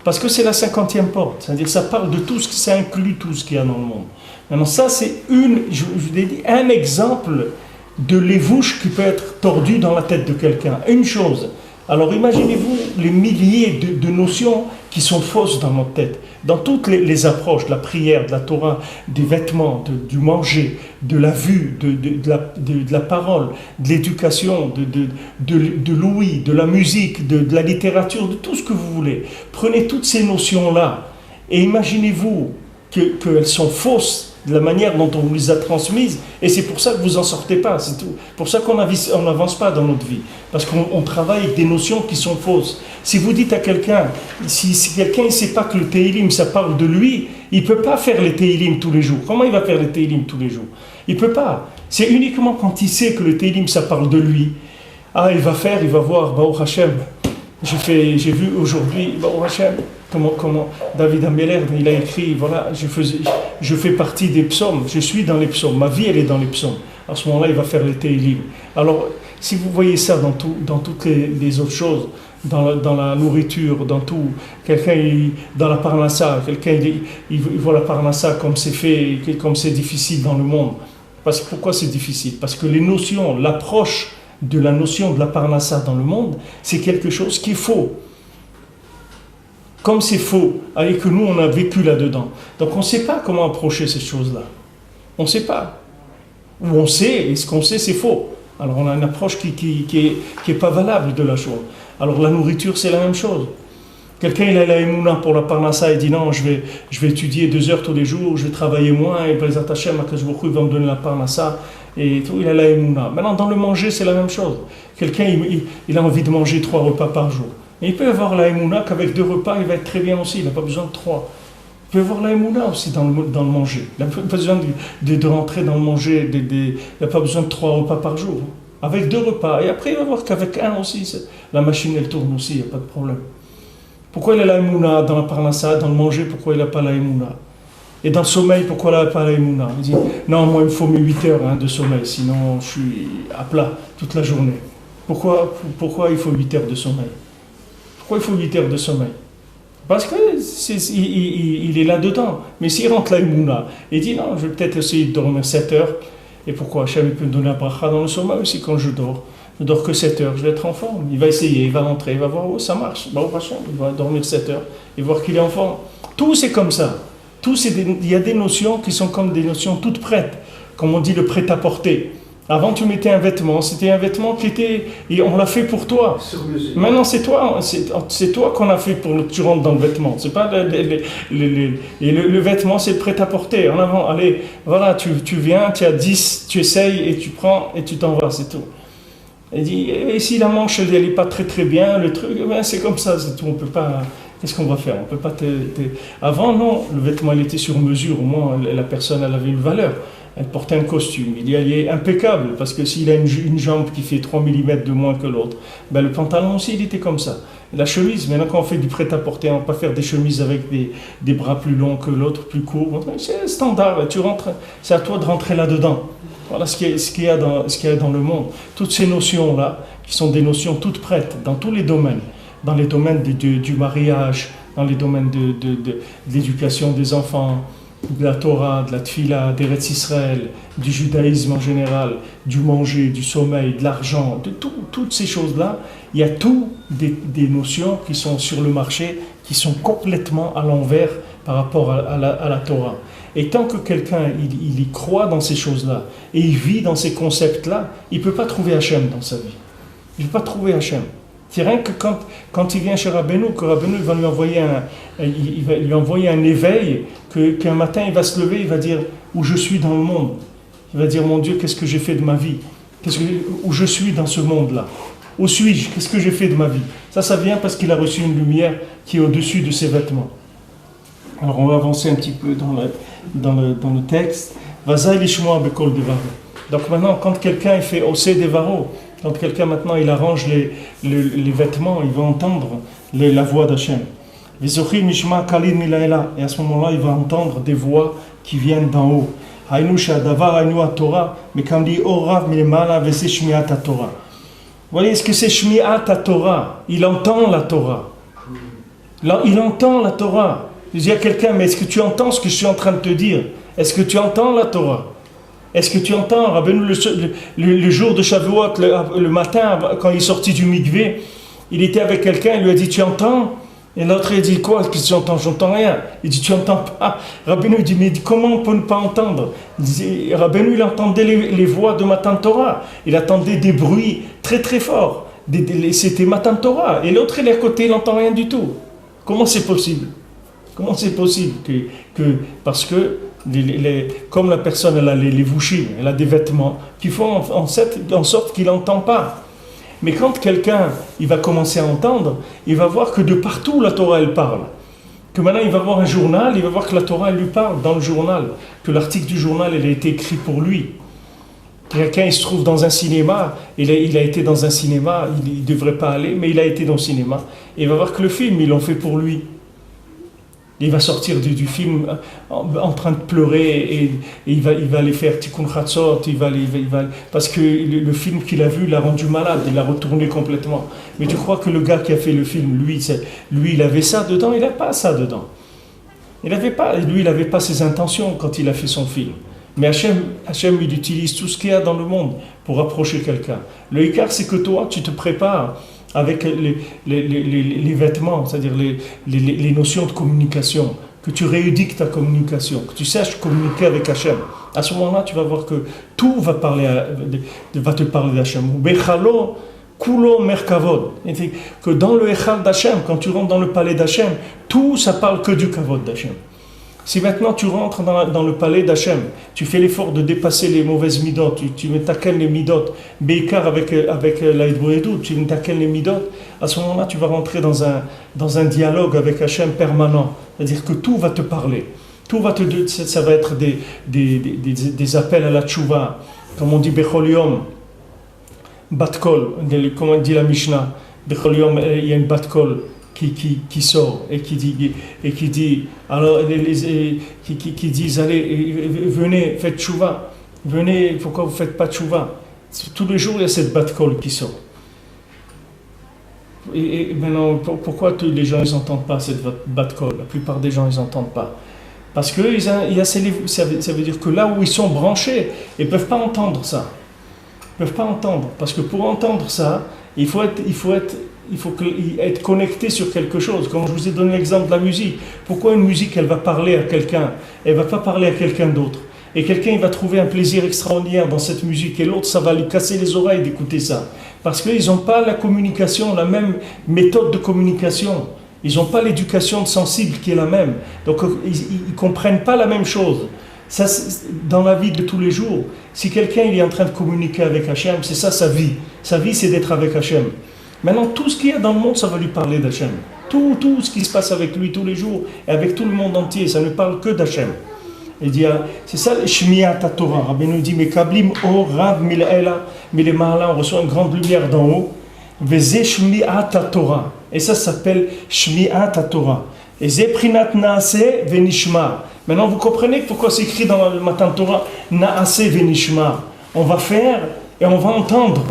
Parce que c'est la 50e porte, c'est-à-dire ça parle de tout ce qui, ça inclut tout ce qu'il y a dans le monde. Maintenant, ça c'est je l'ai dit, un exemple de l'évouche qui peut être tordue dans la tête de quelqu'un. Une chose. Alors imaginez-vous les milliers de notions qui sont fausses dans notre tête. Dans toutes les approches, de la prière, de la Torah, des vêtements, du manger, de la vue, de la parole, de l'éducation, de l'ouïe, de la musique, de la littérature, de tout ce que vous voulez. Prenez toutes ces notions-là et imaginez-vous qu'elles sont fausses de la manière dont on vous les a transmises, et c'est pour ça que vous n'en sortez pas, c'est tout. Pour ça qu'on n'avance pas dans notre vie, parce qu'on travaille avec des notions qui sont fausses. Si vous dites à quelqu'un, si quelqu'un ne sait pas que le Tehillim, ça parle de lui, il ne peut pas faire les Tehillim tous les jours. Comment il va faire les Tehillim tous les jours? Il ne peut pas. C'est uniquement quand il sait que le Tehillim, ça parle de lui. Ah, il va voir, Baruch Hashem, j'ai vu aujourd'hui, Baruch Hashem, comment David Ameller, il a écrit, voilà, je fais partie des psaumes, je suis dans les psaumes, ma vie elle est dans les psaumes. À ce moment-là, il va faire les Tehillim. Alors, si vous voyez ça dans toutes les autres choses, dans la nourriture, dans tout, dans la parnassa, quelqu'un il voit la parnassa comme c'est fait, comme c'est difficile dans le monde. Pourquoi c'est difficile? Parce que les notions, l'approche de la notion de la parnassa dans le monde, c'est quelque chose qui est faux. Comme c'est faux, et que nous on a vécu là-dedans. Donc on ne sait pas comment approcher ces choses-là. On ne sait pas. Ou on sait, et ce qu'on sait c'est faux. Alors on a une approche qui est pas valable de la chose. Alors la nourriture c'est la même chose. Quelqu'un il a la émouna pour la parnassa, il dit non, je vais étudier 2 heures tous les jours, je vais travailler moins, et Bezat Hashem, Akadosh Baruch Hu, il va me donner la parnassa, et tout, il a la émouna. Maintenant dans le manger c'est la même chose. Quelqu'un il a envie de manger 3 repas par jour. Et il peut avoir la émouna qu'avec 2 repas, il va être très bien aussi, il n'a pas besoin de 3. Il peut avoir la émouna aussi dans le manger. Il n'a pas besoin de rentrer dans le manger, il n'a pas besoin de 3 repas par jour. Avec 2 repas. Et après, il va voir qu'avec 1 aussi, la machine, elle tourne aussi, il n'y a pas de problème. Pourquoi il a la émouna dans la parnassa, dans le manger, pourquoi il n'a pas la émouna? Et dans le sommeil, pourquoi il n'a pas la émouna? Il dit, non, moi, il me faut mes 8 heures de sommeil, sinon je suis à plat toute la journée. Pourquoi il faut 8 heures de sommeil? Pourquoi il faut 8 heures de sommeil? Parce qu'il est là-dedans. Mais s'il rentre la émouna, il dit non, je vais peut-être essayer de dormir 7 heures. Et pourquoi Hachem peut me donner un bracha dans le sommeil aussi quand je dors? Je dors que 7 heures, je vais être en forme. Il va essayer, il va rentrer, il va voir, oh ça marche. Bah, il va dormir 7 heures et voir qu'il est en forme. Tout c'est comme ça. Il y a des notions qui sont comme des notions toutes prêtes. Comme on dit le prêt-à-porter. Avant, tu mettais un vêtement, c'était un vêtement qui était... Et on l'a fait pour toi. Maintenant, c'est toi qu'on a fait pour que tu rentres dans le vêtement. C'est pas le vêtement, c'est le prêt-à-porter. En avant, allez, voilà, tu viens, tu as 10, tu essayes et tu prends et tu t'en vas, c'est tout. Il dit, et si la manche, elle n'est pas très très bien, le truc, ben, c'est comme ça, c'est tout, on peut pas... Qu'est-ce qu'on va faire? On peut pas Avant, non, le vêtement, il était sur mesure, au moins, la personne, elle avait une valeur. Elle portait un costume, il est impeccable, parce que s'il a une jambe qui fait 3 mm de moins que l'autre, ben le pantalon aussi, il était comme ça. La chemise, maintenant quand on fait du prêt-à-porter, on ne va pas faire des chemises avec des bras plus longs que l'autre, plus courts. C'est standard, tu rentres, c'est à toi de rentrer là-dedans.
Voilà ce qu'il y a dans le monde. Toutes ces notions-là, qui sont des notions toutes prêtes dans tous les domaines. Dans les domaines du mariage, dans les domaines de l'éducation des enfants, de la Torah, de la Tfila, d'Eretz Israël, du judaïsme en général, du manger, du sommeil, de l'argent, de toutes ces choses-là, il y a tout des notions qui sont sur le marché, qui sont complètement à l'envers par rapport à la Torah. Et tant que quelqu'un il y croit dans ces choses-là et il vit dans ces concepts-là, il ne peut pas trouver Hachem dans sa vie. Il ne peut pas trouver Hachem. C'est rien que quand il vient chez Rabbeinu, que Rabbeinu va lui envoyer un éveil, qu'un matin il va se lever, il va dire où je suis dans le monde. Il va dire mon Dieu, qu'est-ce que j'ai fait de ma vie? Où je suis dans ce monde-là? Où suis-je? Qu'est-ce que j'ai fait de ma vie? Ça vient parce qu'il a reçu une lumière qui est au-dessus de ses vêtements. Alors on va avancer un petit peu dans le texte. Donc maintenant, quand quelqu'un il fait osé des varos, quand quelqu'un maintenant il arrange les vêtements, il va entendre la voix d'Hachem. Et à ce moment-là, il va entendre des voix qui viennent d'en haut. Vous voyez ce que c'est Shmi'at Torah? Il entend la Torah. Là, il entend la Torah. Je dis à quelqu'un, mais est-ce que tu entends ce que je suis en train de te dire? Est-ce que tu entends la Torah? Est-ce que tu entends, Rabbeinu, le jour de Shavuot, le matin, quand il est sorti du mikvé, il était avec quelqu'un, il lui a dit, tu entends? Et l'autre, il dit, quoi? Qu'est-ce que tu entends? J'entends rien. Il dit, tu entends pas? Rabbeinu dit, mais comment on peut ne pas entendre? Rabbeinu, il entendait les voix de Matan Torah. Il entendait des bruits très très forts. C'était Matan Torah. Et l'autre, il est à côté, il n'entend rien du tout. Comment c'est possible? Comment c'est possible parce que comme la personne elle a les vouchim, elle a des vêtements qui font en sorte qu'il n'entend pas. Mais quand quelqu'un il va commencer à entendre, il va voir que de partout la Torah elle parle. Que maintenant il va voir un journal, il va voir que la Torah elle lui parle dans le journal, que l'article du journal elle a été écrit pour lui. Quelqu'un il se trouve dans un cinéma, il a été dans un cinéma, il ne devrait pas aller, mais il a été dans le cinéma. Et il va voir que le film ils l'ont fait pour lui. Il va sortir du film en train de pleurer et il va aller faire Tikkun Chatzot, parce que le film qu'il a vu l'a rendu malade, il l'a retourné complètement. Mais tu crois que le gars qui a fait le film, lui il avait ça dedans? Il n'a pas ça dedans. Il n'avait pas ses intentions quand il a fait son film. Mais Hachem, il utilise tout ce qu'il y a dans le monde pour approcher quelqu'un. Le hikar, c'est que toi, tu te prépares avec les vêtements, c'est-à-dire les notions de communication, que tu rééduques ta communication, que tu saches communiquer avec Hachem. À ce moment-là, tu vas voir que tout va te parler d'Hachem. Bechalo, kulo merkavod. Que dans le echal d'Hachem, quand tu rentres dans le palais d'Hachem, tout ça parle que du kavod d'Hachem. Si maintenant tu rentres dans le palais d'Hachem, tu fais l'effort de dépasser les mauvaises midot, tu m'attaques les midot, Beikar avec la Hidboedou, tu m'attaques les midot, à ce moment-là tu vas rentrer dans un dialogue avec Hachem permanent. C'est-à-dire que tout va te parler. Tout va ça va être des appels à la tchouva, comme on dit Bechol Yom, Batkol, comme on dit la Mishnah, Bechol Yom, il y a une Batkol. Qui sort et qui dit alors qui disent allez venez faites tchouva, venez, pourquoi vous faites pas tchouva? Tous les jours il y a cette bat-kol qui sort. Et maintenant pourquoi tous les gens ils n'entendent pas cette bat-kol? La plupart des gens ils n'entendent pas parce que ça veut dire que là où ils sont branchés ils peuvent pas entendre ça. Ils peuvent pas entendre parce que pour entendre ça il faut être connecté sur quelque chose. Comme je vous ai donné l'exemple de la musique. Pourquoi une musique, elle va parler à quelqu'un? Elle ne va pas parler à quelqu'un d'autre. Et quelqu'un, il va trouver un plaisir extraordinaire dans cette musique. Et l'autre, ça va lui casser les oreilles d'écouter ça. Parce qu'ils n'ont pas la communication, la même méthode de communication. Ils n'ont pas l'éducation sensible qui est la même. Donc, ils ne comprennent pas la même chose. Ça, dans la vie de tous les jours, si quelqu'un il est en train de communiquer avec Hachem, c'est ça sa vie. Sa vie, c'est d'être avec Hachem. Maintenant, tout ce qu'il y a dans le monde, ça va lui parler d'Hachem. Tout ce qui se passe avec lui tous les jours et avec tout le monde entier, ça ne parle que d'Hachem. Il dit, c'est ça le Shmi'at Torah. Rabbeinu dit, mais kablim o rav mil'ela, on reçoit une grande lumière d'en haut. Veze Shmi'at Torah. Et ça s'appelle Shmi'at Torah. Et zeprinat naase venishma. Maintenant, vous comprenez pourquoi c'est écrit dans le Matan Torah naase venishma.
On va faire et on va entendre.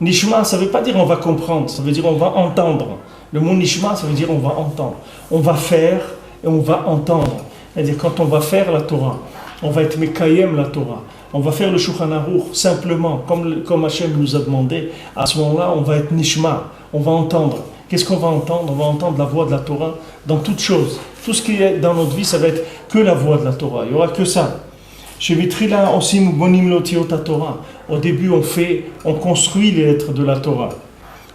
Nishma, ça ne veut pas dire on va comprendre, ça veut dire on va entendre. Le mot Nishma, ça veut dire on va entendre. On va faire et on va entendre. C'est-à-dire quand on va faire la Torah, on va être Mekayem la Torah. On va faire le Shulchan Aruch simplement, comme Hachem nous a demandé. À ce moment-là, on va être Nishma, on va entendre. Qu'est-ce qu'on va entendre? On va entendre la voix de la Torah dans toutes choses. Tout ce qui est dans notre vie, ça va être que la voix de la Torah. Il n'y aura que ça. Chez Vitrila, Osim Bonim Lotiot Torah. Au début, on construit les lettres de la Torah.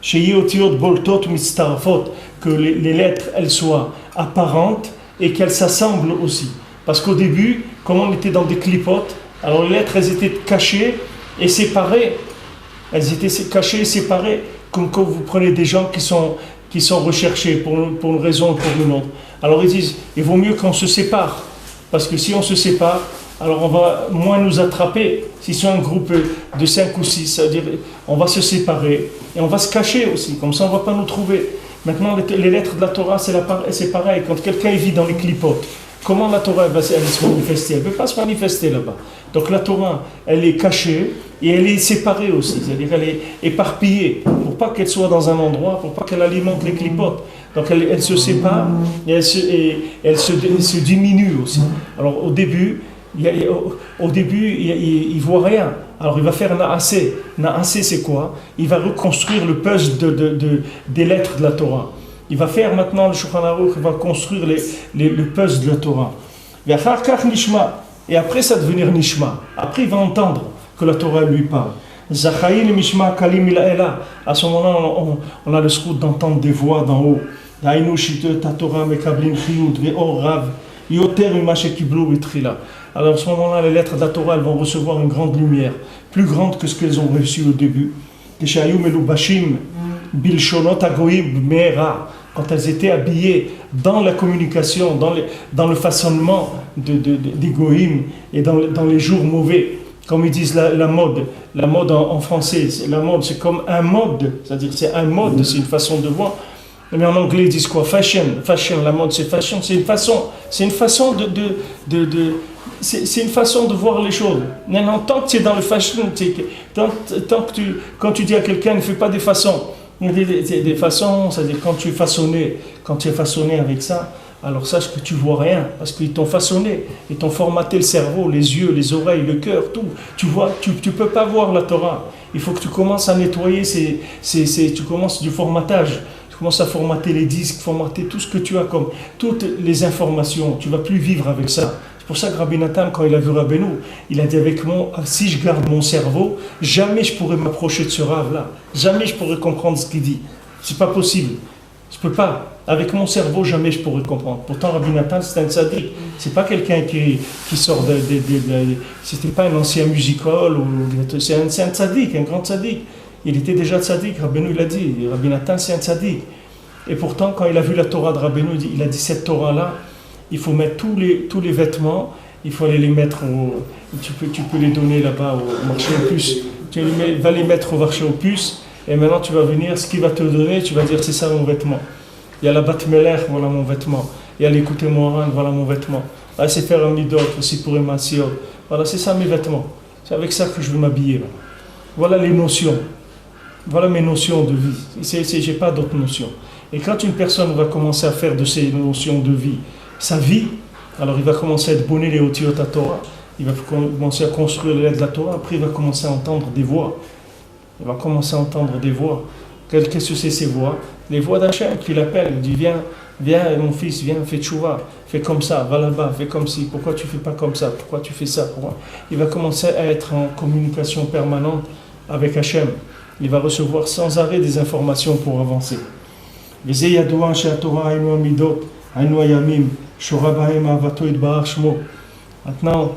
Chez Yotiot Boltot Mistarfot, que les lettres, elles soient apparentes et qu'elles s'assemblent aussi. Parce qu'au début, comme on était dans des clipotes, alors les lettres, elles étaient cachées et séparées. Elles étaient cachées et séparées, comme quand vous prenez des gens qui sont recherchés pour une raison ou pour une autre. Alors ils disent, il vaut mieux qu'on se sépare. Parce que si on se sépare, alors on va moins nous attraper. Si c'est un groupe de 5 ou 6, c'est-à-dire on va se séparer et on va se cacher aussi, comme ça on ne va pas nous trouver. Maintenant, les lettres de la Torah, c'est pareil. Quand quelqu'un vit dans les clipotes, comment la Torah elle se manifester? Elle ne peut pas se manifester là-bas. Donc la Torah, elle est cachée et elle est séparée aussi, c'est-à-dire elle est éparpillée, pour pas qu'elle soit dans un endroit, pour pas qu'elle alimente les clipotes. Donc elle se sépare et elle se diminue aussi. Alors au début, il voit rien. Alors il va faire Naasé. Naasé, c'est quoi? Il va reconstruire le puzzle des lettres de la Torah. Il va faire maintenant le Shulchan Aruch, il va construire le puzzle de la Torah. Et après ça va devenir Nishma. Après il va entendre que la Torah lui parle. À ce moment-là, on a le scout d'entendre des voix d'en haut. Alors à ce moment-là, les lettres de la Torah elles vont recevoir une grande lumière, plus grande que ce qu'elles ont reçu au début. Quand elles étaient habillées dans la communication, dans le façonnement des goïms et dans les jours mauvais. Comme ils disent la mode en français, la mode c'est comme un mode, c'est-à-dire c'est un mode, c'est une façon de voir. Mais en anglais ils disent quoi? Fashion, la mode c'est fashion, c'est une façon c'est une façon de voir les choses. Maintenant, tant que tu es dans le fashion, quand tu dis à quelqu'un ne fais pas des façons, des façons, c'est-à-dire quand tu es façonné avec ça, alors sache que tu vois rien, parce qu'ils t'ont façonné, ils t'ont formaté le cerveau, les yeux, les oreilles, le cœur, tout. Tu peux pas voir la Torah. Il faut que tu commences à nettoyer, tu commences du formatage. Tu commences à formater les disques, formater tout ce que tu as comme, toutes les informations. Tu vas plus vivre avec ça. C'est pour ça que Rabbi Nathan, quand il a vu Rabbeinu, il a dit si je garde mon cerveau, jamais je pourrais m'approcher de ce rave-là. Jamais je pourrais comprendre ce qu'il dit. C'est pas possible. Je peux pas. Avec mon cerveau, jamais je pourrais comprendre. Pourtant, Rabbi Nathan, c'est un tzaddik. C'est pas quelqu'un qui sort c'était pas un ancien musical, c'est un tzaddik, un grand tzaddik. Il était déjà tzaddik, Rabbeinu l'a dit. Rabbi Nathan, c'est un tzaddik. Et pourtant, quand il a vu la Torah de Rabbeinu, il a dit cette Torah-là, il faut mettre tous les vêtements, il faut aller les mettre tu peux les donner là-bas au marché aux puces. Tu vas les mettre au marché aux puces, et maintenant tu vas venir, ce qu'il va te donner, tu vas dire c'est ça mon vêtement. Il y a la Bat Meler, voilà mon vêtement. Il y a l'écouter Moran, voilà mon vêtement. Là, c'est faire un midot aussi pour Emmanuel. Voilà, c'est ça mes vêtements. C'est avec ça que je veux m'habiller. Voilà les notions. Voilà mes notions de vie. J'ai pas d'autres notions. Et quand une personne va commencer à faire de ces notions de vie sa vie, alors il va commencer à être bonné les Otiot Torah, il va commencer à construire les lettres de la Torah, après il va commencer à entendre des voix. Il va commencer à entendre des voix. Qu'est-ce que c'est ces voix? Les voix d'Hachem qui l'appellent, il dit viens mon fils, viens, fais tchouva, fais comme ça, va là-bas, fais comme ci, pourquoi tu fais pas comme ça, pourquoi tu fais ça, pourquoi? Il va commencer à être en communication permanente avec Hachem. Il va recevoir sans arrêt des informations pour avancer. Maintenant,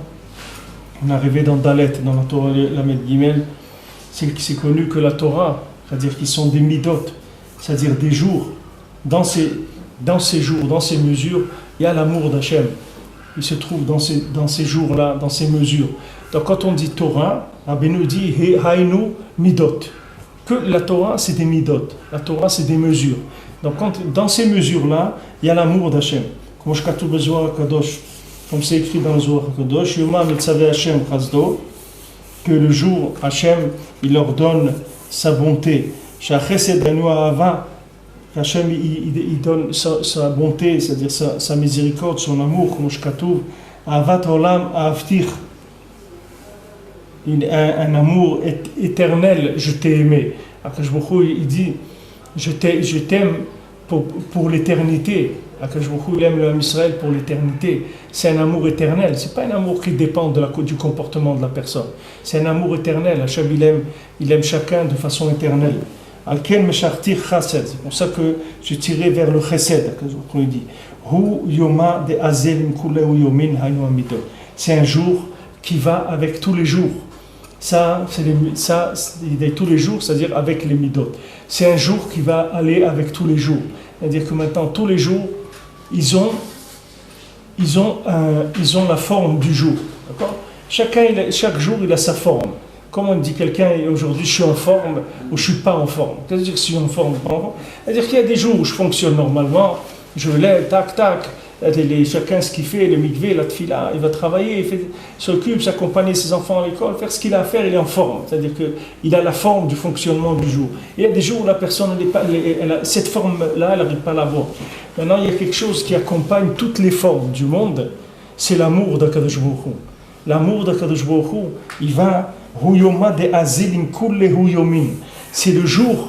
on est arrivé dans Dalet, dans la Torah Lamed Gimel. C'est connu que la Torah, c'est-à-dire qu'ils sont des midot, c'est-à-dire des jours. Dans ces jours, dans ces mesures, il y a l'amour d'Hachem. Il se trouve dans ces jours-là, dans ces mesures. Donc quand on dit Torah, Rabbeinu dit Hainu midot. Que la Torah, c'est des midot. La Torah, c'est des mesures. Donc dans ces mesures-là, il y a l'amour d'Hachem. Comme c'est écrit dans le Zohar Kadosh, Yoma Mitzaveh Hashem Chazdo, que le jour, Hachem, il leur donne sa bonté. Shachesed anu ahava, Hachem, il donne sa bonté, c'est-à-dire sa miséricorde, son amour, comme je katuv, ahavat olam ahavtich, un amour éternel, je t'ai aimé. Akash Baruch Hu, il dit, je t'aime pour l'éternité. Akash Baruch Hu, il aime l'homme Israël pour l'éternité. C'est un amour éternel. C'est pas un amour qui dépend du comportement de la personne. C'est un amour éternel. Hachem, il aime chacun de façon éternelle. Alken meshartir chesed. C'est pour ça que je tirais vers le chesed. Akash Baruch Hu, il dit, Hu yoma de azel kuleu yomin haynu amidot. C'est un jour qui va avec tous les jours. Ça, tous les jours, c'est-à-dire avec les midot. C'est un jour qui va aller avec tous les jours. C'est-à-dire que maintenant, tous les jours, ils ont la forme du jour. D'accord ? Chaque jour, il a sa forme. Comme on dit quelqu'un, aujourd'hui, je suis en forme ou je ne suis pas en forme. C'est-à-dire que je suis en forme. C'est-à-dire qu'il y a des jours où je fonctionne normalement, je me lève, tac, tac. Chacun ce qu'il fait, le mikvé, la tfila, il va travailler, il s'occupe, s'accompagner ses enfants à l'école, faire ce qu'il a à faire, il est en forme. C'est-à-dire qu'il a la forme du fonctionnement du jour. Et il y a des jours où la personne, cette forme-là, elle n'arrive pas à l'avoir. Maintenant, il y a quelque chose qui accompagne toutes les formes du monde, c'est l'amour d'Akadosh Baruch Hu. L'amour d'Akadosh Baruch Hu, il va, Huyoma de Azilim Kulle Huyomin. C'est le jour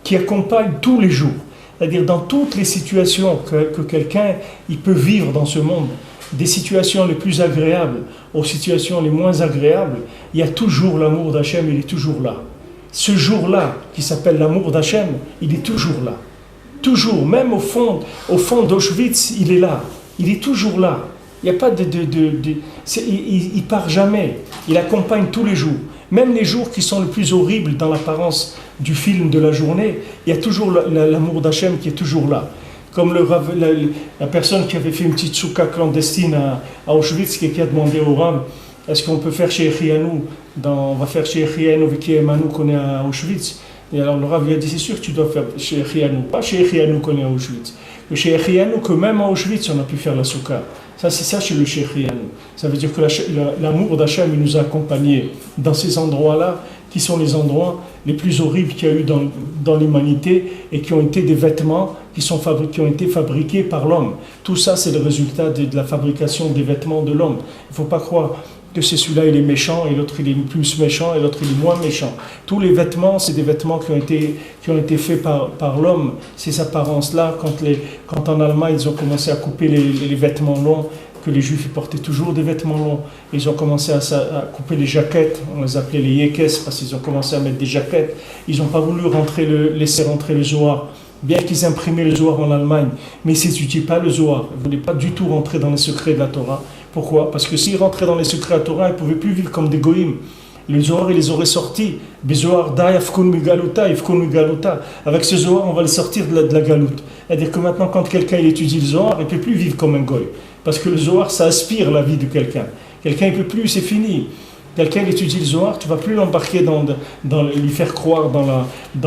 qui accompagne tous les jours. C'est-à-dire dans toutes les situations que quelqu'un il peut vivre dans ce monde, des situations les plus agréables aux situations les moins agréables, il y a toujours l'amour d'Hachem, il est toujours là. Ce jour-là, qui s'appelle l'amour d'Hachem, il est toujours là. Toujours, même au fond d'Auschwitz, il est là. Il est toujours là. Il n'y a pas il part jamais. Il accompagne tous les jours. Même les jours qui sont les plus horribles dans l'apparence du film de la journée, il y a toujours l'amour d'Hachem qui est toujours là. Comme la personne qui avait fait une petite soukha clandestine à Auschwitz, qui a demandé au Ram, est-ce qu'on peut faire chez Echianou, on va faire chez Echianou, qui est Manou qu'on est à Auschwitz. Et alors le Rav lui a dit, c'est sûr que tu dois faire chez Echianou, pas chez Echianou qu'on est à Auschwitz. Mais chez Echianou, que même à Auschwitz, on a pu faire la soukha. Ça, c'est ça chez le Cheikh Riyanou. Ça veut dire que l'amour d'Hachem, il nous a accompagnés dans ces endroits-là, qui sont les endroits les plus horribles qu'il y a eu dans l'humanité et qui ont été des vêtements qui ont été fabriqués par l'homme. Tout ça, c'est le résultat de la fabrication des vêtements de l'homme. Il ne faut pas croire que c'est celui-là, il est méchant, et l'autre, il est plus méchant, et l'autre, il est moins méchant. Tous les vêtements, c'est des vêtements qui ont été faits par l'homme. Ces apparences-là, quand en Allemagne, ils ont commencé à couper les vêtements longs, que les Juifs portaient toujours des vêtements longs, ils ont commencé à couper les jaquettes, on les appelait les yekes, parce qu'ils ont commencé à mettre des jaquettes. Ils n'ont pas voulu laisser rentrer le Zohar, bien qu'ils imprimaient le Zohar en Allemagne, mais ils n'étudiaient pas le Zohar, ils ne voulaient pas du tout rentrer dans les secrets de la Torah. Pourquoi ? Parce que s'ils rentraient dans les secrets de la Torah, ils ne pouvaient plus vivre comme des goïms. Le Zohar, il les aurait sortis. Bezohar da yafkun migaluta, yafkun migaluta. Avec ce Zohar, on va le sortir de la galoute. C'est-à-dire que maintenant, quand quelqu'un il étudie le Zohar, il ne peut plus vivre comme un goï. Parce que le Zohar, ça aspire la vie de quelqu'un. Quelqu'un ne peut plus, c'est fini. Quelqu'un qui étudie le Zohar, tu ne vas plus l'embarquer lui faire croire dans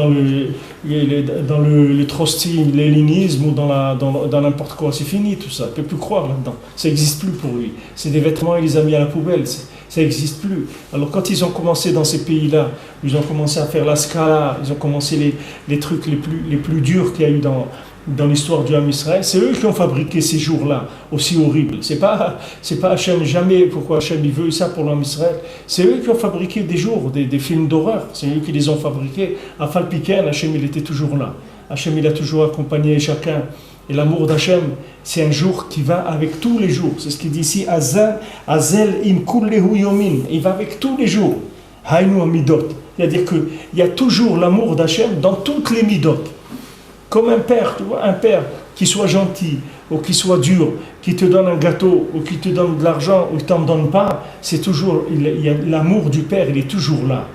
le trotsky, l'hellénisme ou dans n'importe quoi. C'est fini tout ça. Il ne peut plus croire là-dedans. Ça n'existe plus pour lui. C'est des vêtements, il les a mis à la poubelle. Ça n'existe plus. Alors quand ils ont commencé dans ces pays-là, ils ont commencé à faire la scala, ils ont commencé les trucs les plus durs qu'il y a eu dans l'histoire du Ham Israël, c'est eux qui ont fabriqué ces jours-là aussi horribles. C'est pas Hachem, jamais. Pourquoi Hachem il veut ça pour l'Ham Israël? C'est eux qui ont fabriqué des jours, des films d'horreur. C'est eux qui les ont fabriqués. À Falpiken, Hachem il était toujours là. Hachem il a toujours accompagné chacun. Et l'amour d'Hachem, c'est un jour qui va avec tous les jours. C'est ce qu'il dit ici, Azel im kullehu yomin. Il va avec tous les jours. Haynu amidot. C'est-à-dire qu'il y a toujours l'amour d'Hachem dans toutes les midot. Comme un père, tu vois, un père qui soit gentil ou qui soit dur, qui te donne un gâteau ou qui te donne de l'argent ou qui ne t'en donne pas, c'est toujours, l'amour du père, il est toujours là.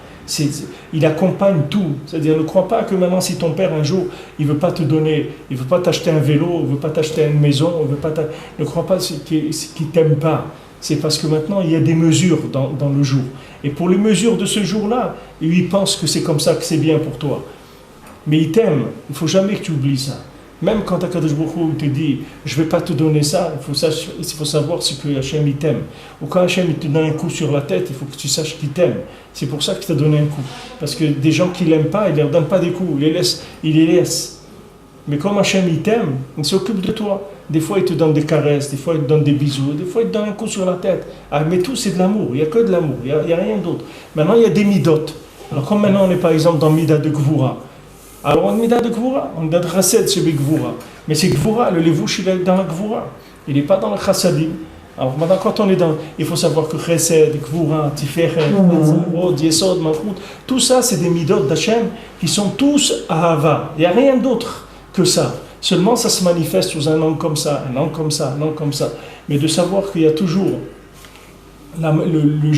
Il accompagne tout. C'est-à-dire, ne crois pas que maintenant, si ton père un jour, il ne veut pas te donner, il ne veut pas t'acheter un vélo, il ne veut pas t'acheter une maison, ne crois pas qu'il ne t'aime pas. C'est parce que maintenant, il y a des mesures dans le jour. Et pour les mesures de ce jour-là, lui, il pense que c'est comme ça que c'est bien pour toi. Mais il t'aime, il ne faut jamais que tu oublies ça.
Même quand Akadosh Baruch Hu te dit je ne vais pas te donner ça, il faut savoir ce que Hachem il t'aime. Ou quand Hachem il te donne un coup sur la tête, il faut que tu saches qu'il t'aime. C'est pour ça qu'il t'a donné un coup. Parce que des gens qui ne l'aiment pas, il ne leur donne pas des coups, il les laisse. Mais comme Hachem il t'aime, il s'occupe de toi. Des fois il te donne des caresses, des fois il te donne des bisous, des fois il te donne un coup sur la tête. Ah, mais tout c'est de l'amour, il n'y a que de l'amour, il n'y a rien d'autre. Maintenant il y a des midot. Alors comme maintenant on est par exemple dans Mida de Gvura. Alors on est Mida de Gvura, on est dans le Chassid chez Gvura. Mais c'est Gvura, le Levouch il est dans la Gvura. Il n'est pas dans le Chassadim. Alors maintenant quand on est dans... Il faut savoir que Chesed, Gvura, Tiferet, Zerod, Yesod, Malchut, tout ça c'est des midot d'Hachem qui sont tous Ahava. Il n'y a rien d'autre que ça. Seulement ça se manifeste sous un homme comme ça, un homme comme ça, un homme comme ça. Mais de savoir qu'il y a toujours le